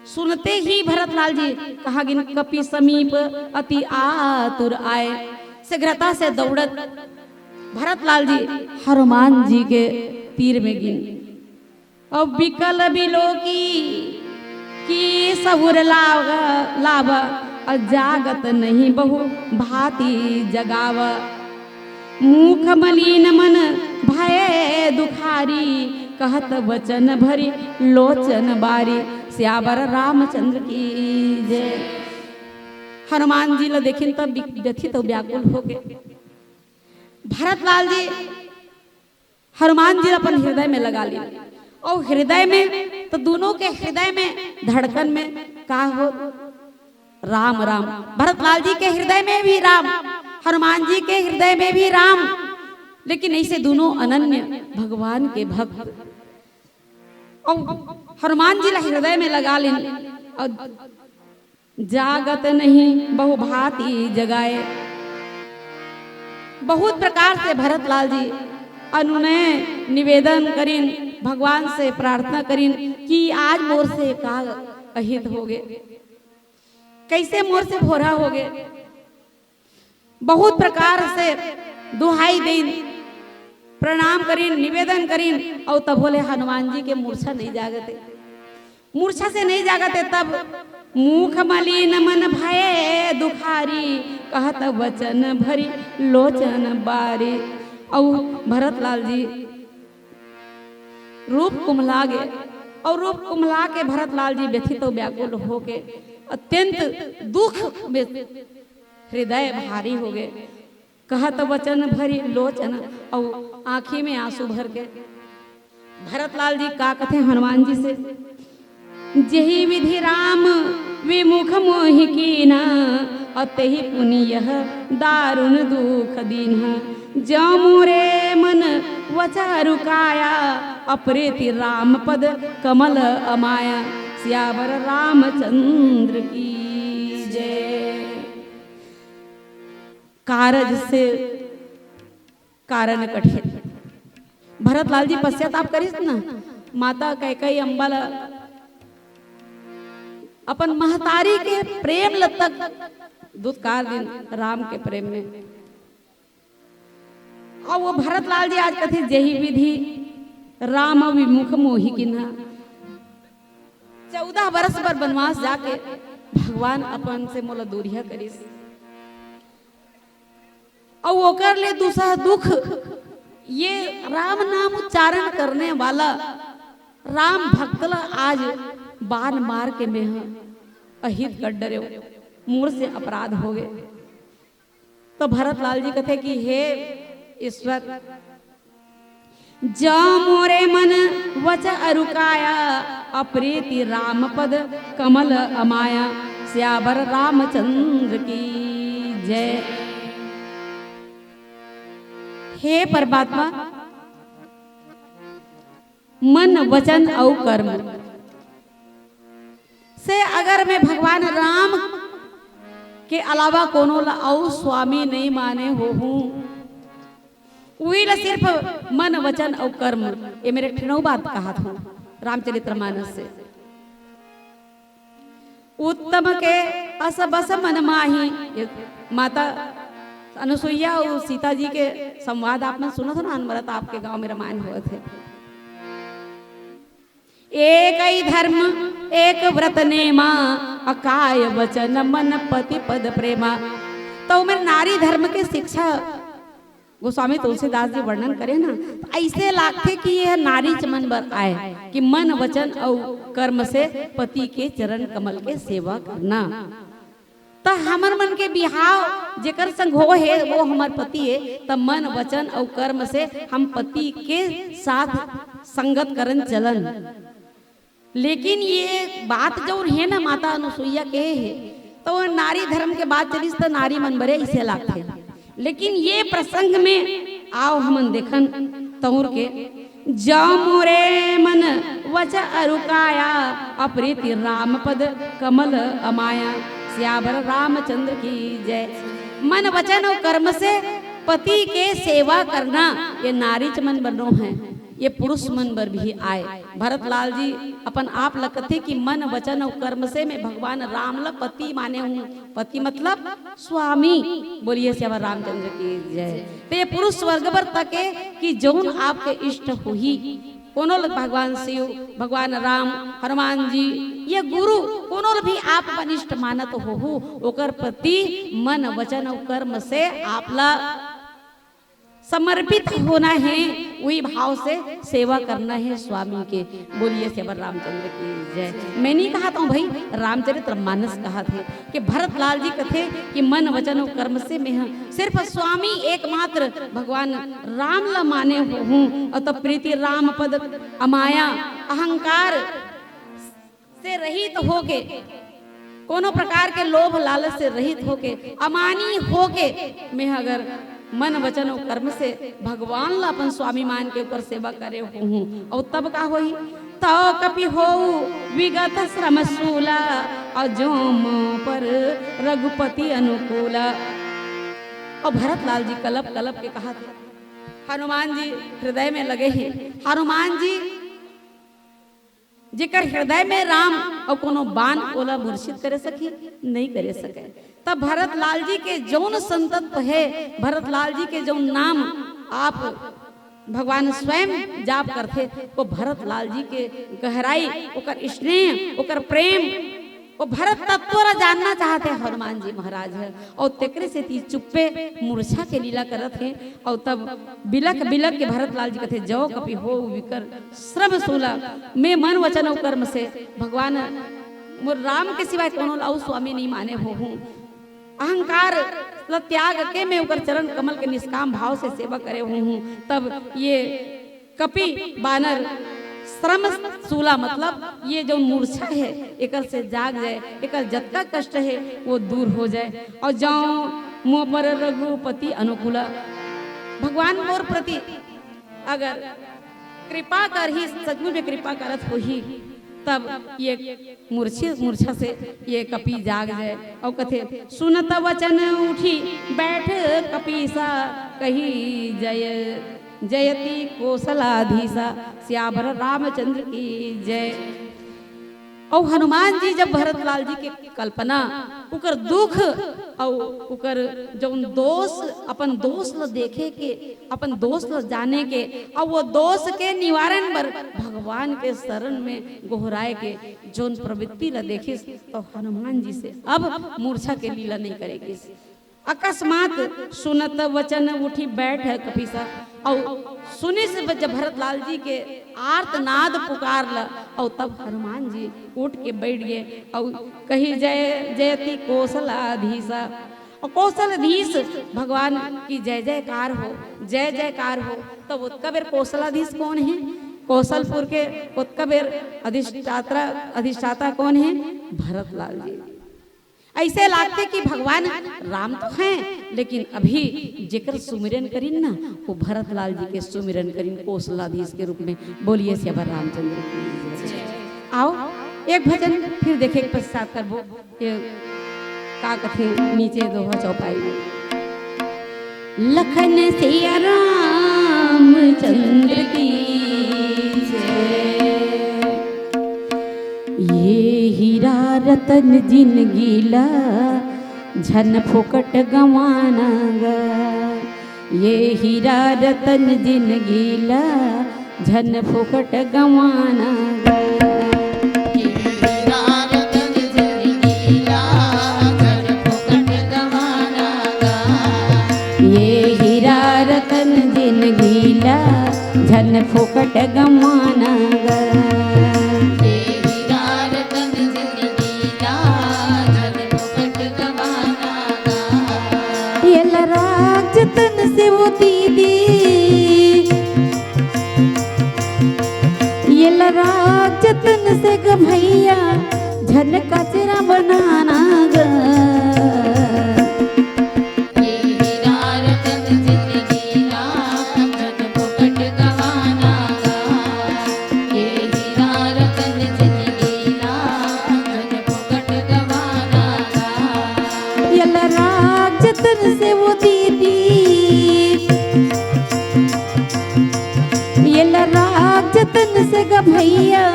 सुनते ही भरतलाल जी कहा गिन कपि समीप अति आतुर आए। शीघ्रता से दौड़त भरतलाल जी हनुमान जी के तीर में गिन अब विकल बिलोकी की सबुर लाभ जागत नहीं बहु भांति जगाव मुख मलिन मन भय दुखारी कहत वचन भरी लोचन बारी श्यावर रामचंद्र की जय। हनुमान जी ला देखिन तब व्यथित तो व्याकुल हो गए। भरतलाल जी हनुमान जी अपन हृदय में लगा लिया और हृदय में तो दोनों के हृदय में धड़कन में का हो राम राम। भरतलाल जी के हृदय में भी राम, हनुमान जी के हृदय में भी राम, लेकिन ऐसे दोनों अनन्य भगवान के भक्त और हनुमान जी हृदय में लगा लें और जागत नहीं बहु भांति जगाए। बहुत प्रकार से भरतलाल जी अनुनय निवेदन करीन, भगवान से प्रार्थना करीन कि आज मोर से का अहित हो गए, कैसे मोर से भोरा हो गए। बहुत प्रकार से दुहाई देन, प्रणाम करीन, निवेदन करीन और तब बोले हनुमान जी के मूर्छा नहीं जागते, मूर्छा से नहीं जागते। तब मुख मलिन मन भय दुखारी कहत वचन भरी लोचन बारी। और भरतलाल जी रूप कुमला गए और रूप कुमला के भरतलाल जी व्यथित तो व्याकुल हो के अत्यंत दुख में हृदय भारी हो गए। कहत वचन भरी लोचन और आंखी में आंसू भर के भरतलाल जी का कथे हनुमान जी से जही विधि राम विमुख मोहि कीना अतहि पुनि यह दारुण दुख दीन्हा जो मोरे मन वचा रुकाया अप्रेति राम पद कमल अमाया श्यावर रामचंद्र की जय। कारज से कारण कठिन भरतलाल जी पश्चाताप करिस ना, माता कैकई अंबाला अपन महतारी के प्रेम लतक दुत्कार दिन राम के प्रेम में। और वो भरतलाल जी आज कथे जही विधि राम विमुख मोहि किन्हा। 14 वर्ष पर वनवास जाके भगवान अपन से मोला दूरिया करिस और वो कर ले दूसरा दुख। ये राम नाम उच्चारण करने वाला राम भक्तला आज बाण मार के में अहित कर डरे, मूर से अपराध हो गए। तो भरतलाल जी कहते कि हे ईश्वर जा मोरे मन वच अरुकाया अप्रीति राम पद कमल अमाया श्यावर रामचंद्र की जय। हे परमात्मा मन वचन और कर्म से अगर मैं भगवान राम के अलावा कोनो और स्वामी नहीं माने हो हूं, सिर्फ मन वचन और कर्म। ये मेरे ठिनौ बात कहा था रामचरितमानस से। उत्तम के अस बस मन माही, माता अनुसुईया और सीता जी के संवाद आपने सुना था ना, अनवरत आपके गांव में रामायण हुए थे। एक ही धर्म एक व्रत नेमा अकाय वचन मन पति पद प्रेमा। तो मेरे नारी धर्म के शिक्षा गोस्वामी तुलसीदास जी वर्णन करे ना, तो ऐसे लागते कि यह नारी चमन बर आए कि मन वचन और कर्म से पति के चरण कमल के सेवा करना। तो हमर मन के बिहाव जेकर संग हो है वो हमार पति है, तो मन वचन और कर्म से हम पति के साथ संगत करन चलन। लेकिन ये बात जो है ना माता अनुसुईया के है, तो वो नारी धर्म के बात चलिस तो नारी मन बरे इसे लागते। लेकिन ये प्रसंग में आओ हमन देखन तौर के जाओ मोरे मन वच अरुकाया अप्रीति राम पद कमल अमाया श्यावर रामचंद्र की जय। मन वचन और कर्म से पति के सेवा करना ये नारी चमन बनो है। ये पुरुष मन बर भी आए। भरतलाल जी अपन आप ल कथे कि मन वचन और कर्म से मैं भगवान राम ल पति माने हूँ। पति मतलब स्वामी। बोलिए श्यामा रामचंद्र की जय। तो ये पुरुष वर्ग बर तके कि जौन आपके इष्ट हुई कोनो भगवान शिव, भगवान राम, हनुमान जी, ये गुरु कोनो भी आप अनिष्ट मानत हो ओकर प्रति मन वचन और कर्म से आपला समर्पित होना है, वही भाव से सेवा करना है स्वामी के। बोलिए श्यामा रामचंद्र की जय। मैं नहीं कहा था भाई, रामचरित्र मानस कहा थे कि भरतलाल जी कथे कि मन वचन और कर्म से मैं सिर्फ स्वामी एकमात्र भगवान राम ला माने हूँ। और तब प्रीति राम पद अमाया अहंकार से रहित होके, कोनो प्रकार के लोभ लालच से रहित होके, अमानी होके मैं अगर मन वचन और कर्म से भगवान ला अपन स्वामी मान के ऊपर सेवा करे हूँ। और तब का होई तो कपि हो विगत श्रम सूला और जोम पर रघुपति अनुकूला। और भरतलाल जी कलप कलप के कहा थे, हनुमान जी हृदय में लगे हैं। हनुमान जी जेकर हृदय में राम और कोनो बाण ओला मूर्छित करे सकी नहीं करे सके। तब भरतलाल जी के जौन संतत्व है, भरतलाल जी के जौन नाम आप भगवान स्वयं जाप करते, वो भरतलाल जी के गहराई, ओकर स्नेह, ओकर प्रेम, वो भरत तत्व जानना चाहते हैं हनुमान जी महाराज है। और तेकरे से ती चुप्पे मूर्छा के लीला करत है। और तब बिलक बिलक के भरतलाल जी कहते जो कपि हो विकर श्रम सूला, मैं मन वचन और कर्म से भगवान राम के सिवाय कोनो लाऊ स्वामी नहीं माने हो हूँ। अहंकार त्याग के मैं ऊपर चरण कमल के निष्काम भाव से सेवा करे हूँ। तब ये कपि बानर श्रम सूला मतलब ये जो मूर्छा है एकर से जाग जाए, एकर जतका कष्ट है वो दूर हो जाए। और जाओ मुँह पर रघुपति अनुकूला, भगवान मोर प्रति अगर कृपा कर ही सचमुच में कृपा करत हो ही, तब ये मूर्छा से ये कपि जाग जाए। और कथे सुनत वचन उठी बैठ कपीसा, कही जय जयति कौशलाधीशा, श्यावर रामचंद्र की जय। और हनुमान जी जब भरतलाल जी के कल्पना उकर दुख और उकर जौन दोष अपन दोष ल देखे के, अपन दोष ल जाने के, और वो दोष के निवारण पर भगवान के शरण में गोहराए के जौन प्रवृत्ति ल देखे, तो हनुमान जी से अब मूर्छा के लीला नहीं करेगी। अकस्मात सुनत वचन उठी बैठ कपीसा, और सुने से जब भरतलाल जी के आर्तनाद पुकार ला, और तब हनुमान जी उठ के बैठ गए और कही जय जयति कौशलाधीशा। और कौशलाधीश भगवान की जय जयकार हो, जय जयकार हो। तो उत्कबेर कौशलाधीश कौन है? कौशलपुर के उत्कबेर अधिष्ठाता कौन है? भरतलाल जी। ऐसे लागते कि भगवान राम तो हैं, लेकिन अभी जेकर सुमिरन करीन ना वो भरतलाल जी के सुमिरन करीन कौशलाधीश के रूप में। बोलिए श्यामा रामचंद्र की। आओ एक भजन फिर देखे पश्चात करबो ये का कथे नीचे दोहा चौपाई में। लखन सिया रामचंद्र की ये हीरा रतन जिनगीला झन फुकट गवाना गा, ये हीरा रतन जिनगीला झन फुकट गवाना गा। ये हीरा रतन जिनगीला झन फुकट गवाना गा। जतन से वो दीदी ये लराग जतन से ग भैया झन कचरा बनाना गा। ये हीरा रतन जिनगीला झन फुकट गवाना गा, ये हीरा रतन जिनगीला झन फुकट गवाना गा। ये लराग जतन से वो दीदी ये लरा जतन से ग भैया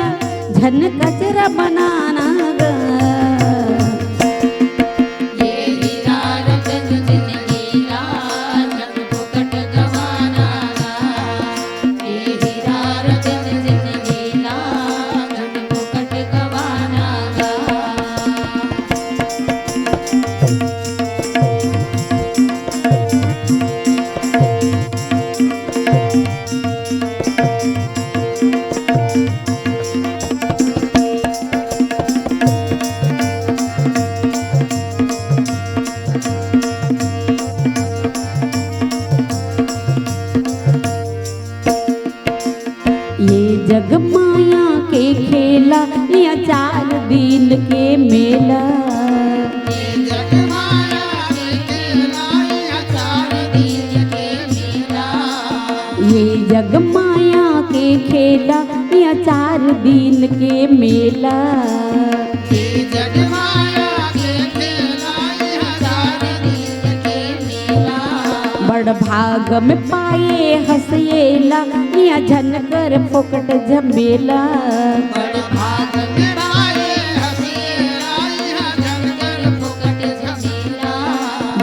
झन कचरा बनाना ग। ये हीरा रतन जिंदगी ला धन फुकट गवाना गा। ये हीरा रतन जिंदगी ला धन फुकट गवाना गा। ये जग माया के खेला या 4 दिन के मेला। ये जग माया के खेला या 4 दिन के मेला। ये जग माया के खेला या 4 दिन के मेला। ये जग माया के खेला या 4 दिन के मेला। बड़ भाग में पाए हंसेला या झनकर फोकट झमेला। बड़ भाग में पाए हंसेला या झनकर फोकट झमेला।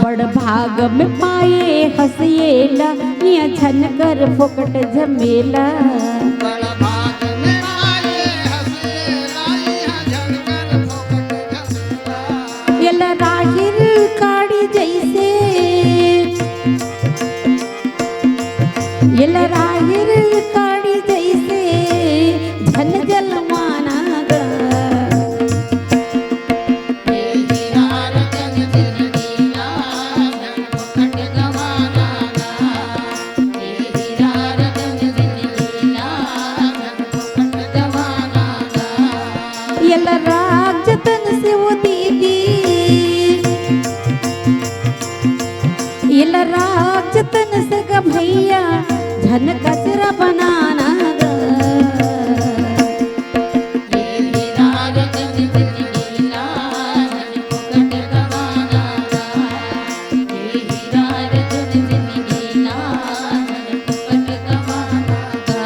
बड़ भाग में पाए हंसेला या झनकर फोकट झमेला। बड़ भाग में पाए हंसेला या झनकर फोकट झमेला। एल राहिर काड़ी जैसे एल राहिर काड़ी जैसे झन जलवाना ग। ये हीरा रतन जिंदगी ला धन फुकट गवाना गा। ये हीरा रतन जिंदगी ला धन फुकट गवाना गा। एल राग जतन से वो दीदी एल राग जतन से ग भैया झन कचरा बनाना ग। ये हीरा रतन जिंदगी ला धन फुकट गवाना गा। ये हीरा रतन जिंदगी ला धन फुकट गवाना गा।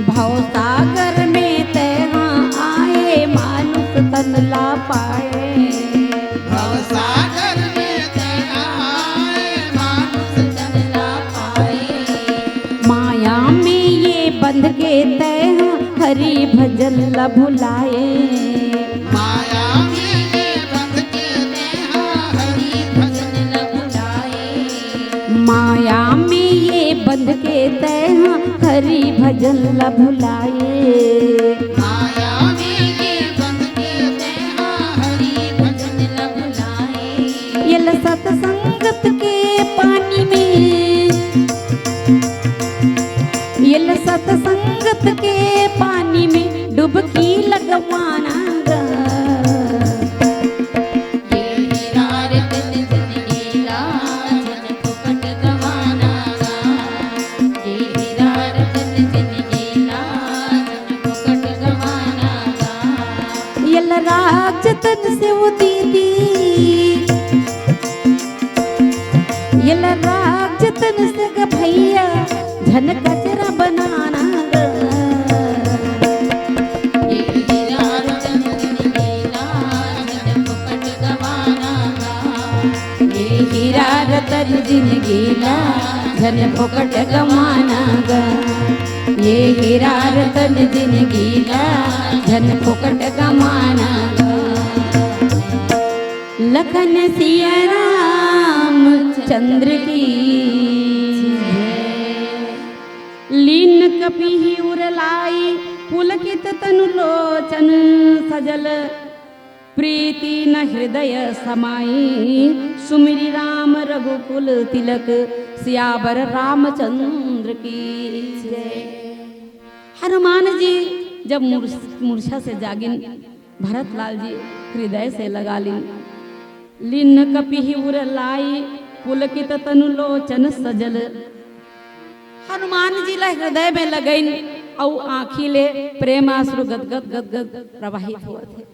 भवसागर में तैहा आए मानुष तन ला पाए। भवसागर में तेरा आए मानुष तन ला पाए। माया में ये बंध के तैहा हरि भजन ला भुलाए। माया में ये बंध के नेहा हरि भजन ला भुलाए। माया में ये बंध के तैहा हरि भजन ला भुलाए। माया में ये बंध के नेहा हरि भजन ला भुलाए। ये सत्संगत के पानी में ये सत्संगत के पानी में डुबकी लगवाना गा। ये हीरा रतन जिंदगी ला धन फुकट गवाना गा। ये हीरा रतन जिंदगी ला धन फुकट गवाना गा। ये राग जतन से वो दीदी ये राग जतन से ग भैया झन कचरा बनाना गा। ये हीरा रतन जिंदगी ला धन फुकट गवाना गा। ये हीरा रतन जिंदगी ला झन फोकट गवाना गा। ये हीरा रतन जिंदगी ला झन फोकट गवाना गा। लखन सिया राम चंद्र की लीन कपि उरलाई पुलकित तनु लोचन सजल प्रीति न हृदय समाई सुमिरी राम रघुकुल तिलक सियावर रामचंद्र की जय। हनुमान जी जब मूर्छा से जागिन भरतलाल जी हृदय से लगा लिन कपि उर लाई पुलकित तनु लोचन सजल। हनुमान जी ला हृदय में लगन और आँखी ले प्रेमाश्रु गदगद गदगद प्रवाहित हुआ थे।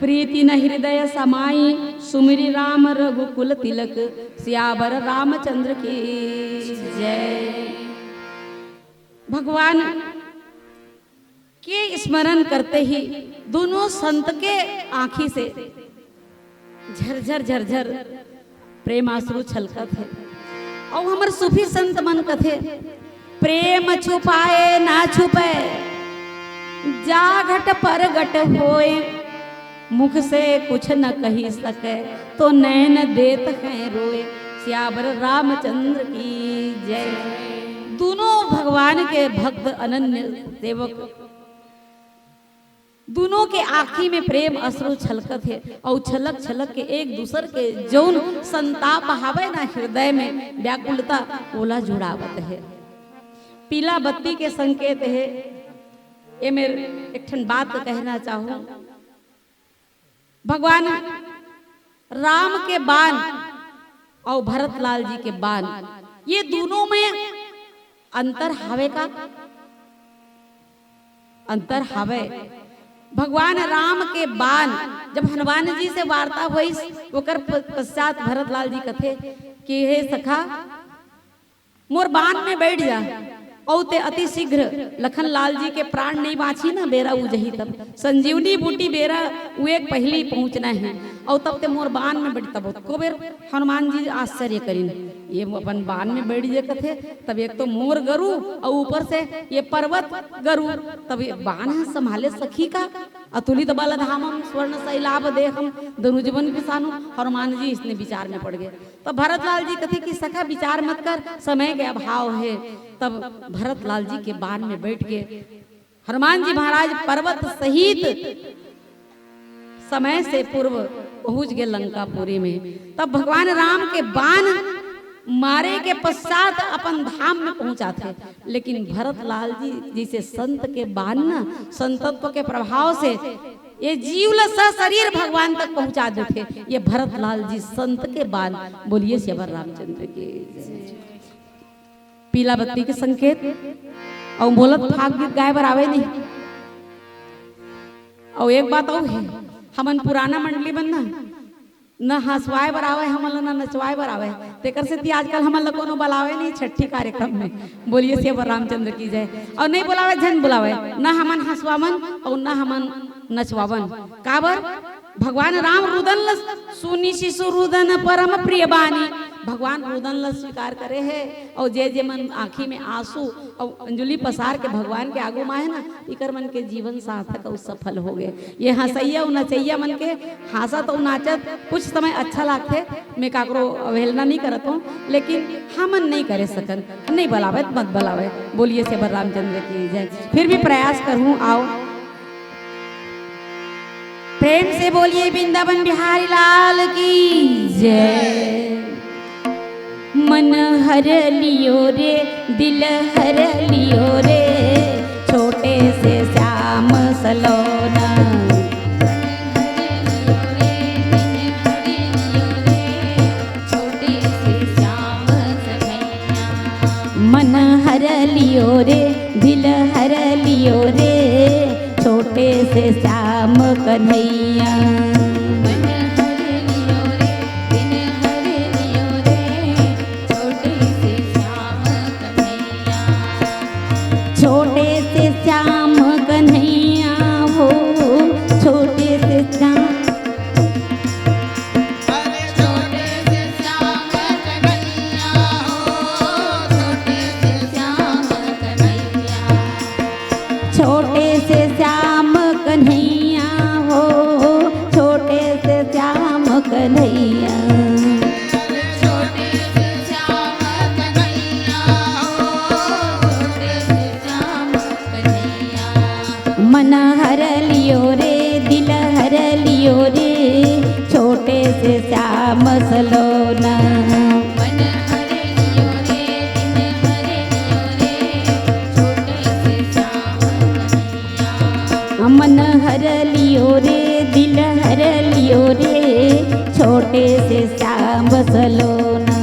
प्रीति न हृदय समाई सुमिरी राम रघुकुल तिलक सियावर रामचंद्र की जय। भगवान के स्मरण करते ही दोनों संत के आंखी से झरझर झरझर प्रेमाश्रु छलकत है। और हमार सूफी संत मन कथे प्रेम छुपाए ना छुपे जा घट पर घट होए मुख से कुछ न कही सके तो नैन देत हैं रोए सियावर रामचंद्र की जय। दोनों भगवान के भक्त अनन्य सेवक दोनों के आँखी में प्रेम अश्रु छलकत है और छलक छलक के एक दूसर के जौन संताप बहावे ना हृदय में व्याकुलता ओला जुड़ावत है। पीला बत्ती के संकेत है। ये मेरे एक ठन बात कहना चाहूं। भगवान राम के बाण और भरतलाल जी के बाण ये दोनों में अंतर हावे का अंतर हावे। भगवान राम के बाण जब हनुमान जी से वार्ता हुई ओकर पश्चात भरतलाल जी कथे कि हे सखा मोर बाण में बैठ जा और ते अति शीघ्र लखन लाल जी के प्राण नहीं बाँची ना बेरा उजही तब संजीवनी बूटी बेरा वो एक पहले पहुंचना है और तब ते मोर बाण में बैठ तब को बेर हनुमान जी आश्चर्य करीन ये अपन बाण में बैठ जे कथे तब एक तो मोर गरु और ऊपर से ये पर्वत गरु तब ये बाण संभाले सखी का अतुलित बल धामम स्वर्ण शैलाभ देहम धनुजवन पिसानु। हनुमान जी इसने विचार में पड़ गए। तो भरतलाल जी कथे कि सखा विचार मत कर समय के अभाव है। तब भरतलाल जी के बाण में बैठ के हनुमान जी महाराज पर्वत सहित समय से पूर्व पहुंच गए लंकापुरी में। तब भगवान राम के बाण मारे के पश्चात अपन धाम में पहुंचा थे। लेकिन भरतलाल जी जैसे संत के बाण ना संतत्व के प्रभाव से ये जीव शरीर भगवान तक पहुंचा देते। ये भरतलाल जी संत के बाण बोलिए सियावर रामचंद्र के पीला बत्ती के संकेत और बोलत फाग गीत गाय बर आवे नहीं। और एक बात और है हमन पुराना मंडली बनना न हंसवाए बर आवे हमन न नचवाए बर आवे तेकर से ती आजकल हमन ल कोनो बुलावे नहीं छठी कार्यक्रम में बोलिए सियावर रामचंद्र की जय। और नहीं बुलावे झन बुलावे न हमन हंसवावन और न हमन नचवावन काबर भगवान राम रुदन ल सुनी शिशु रुदन परम प्रिय बानी। भगवान रुदन ल स्वीकार करे है और जे जे मन आँखी में आंसू और अंजलि पसार के भगवान के आगू माहे ना इकर मन के जीवन सार्थक और सफल हो गए। ये हंसैया और नचैया मन के हंसत और नाचत कुछ समय अच्छा लागते मैं काकरो अवहेलना नहीं करत हूँ लेकिन हमन नहीं करे सकन नहीं बुलावे मत बुलावे बोलिए सियावर रामचंद्र की जय। फिर भी प्रयास करूँ आओ प्रेम से बोलिए वृंदावन बिहारी लाल की जय। मन हर लियो रे दिल हर लियो रे छोटे से श्याम सलोना। मन हर लियो रे दिल हर लियो रे छोटे से श्याम कन्हैया। छोटे से श्याम कन्हैया हो छोटे से श्याम छोटे से श्याम कन्हैया हो छोटे से श्याम कन्हैया। मन हर लियो रे दिल हर छोटे से श्याम सलोना।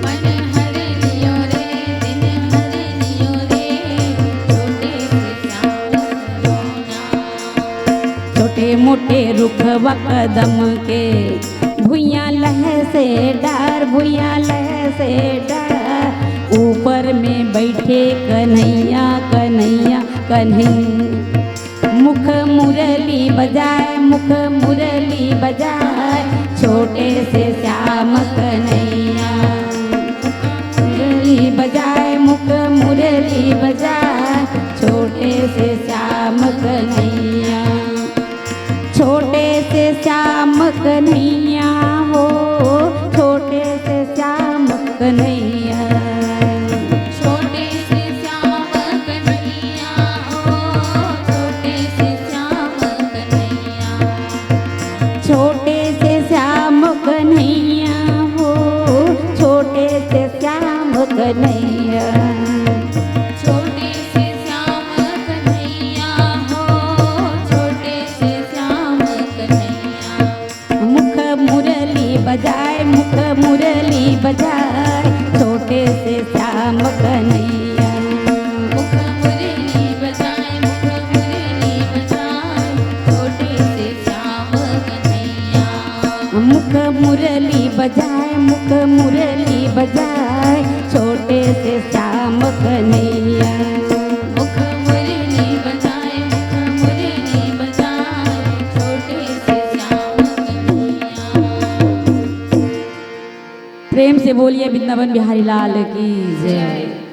मन हर लियो रे दिन हर लियो रे छोटे से श्याम सलोना। छोटे मोटे रुख व कदम के भुइयां लह से डार, भुइयां लह से डार। ऊपर में बैठे कन्हैया कन्हैया कन्हैया। मुख मुरली बजाए, मुख मुरली बजाए छोटे से श्याम कन्हैया। मुरली बजाए, मुख मुरली बजाए छोटे से श्याम कन्हैया। छोटे से श्याम कन्हैया हो, छोटे से श्याम कन्हैया। छोटे से श्याम कन्हैया हो, छोटे से श्याम कन्हैया। छोटे से श्याम कन्हैया हो, छोटे से श्याम कन्हैया। छोटे से श्याम कन्हैया हो, छोटे से श्याम कन्हैया। मुख मुरली बजाए, मुख मुरली बजाए छोटे से श्याम कन्हैया। मुख मुरली बजाए, मुख मुरली बजाए छोटे से श्याम कन्हैया। मुख मुरली बजाए, मुख मुरली बजाए छोटे से श्याम कन्हैया। मुख मुरली बजाए, मुख मुरली बजाए छोटे से श्याम कन्हैया। प्रेम से बोलिए वृंदावन बिहारी लाल की जय।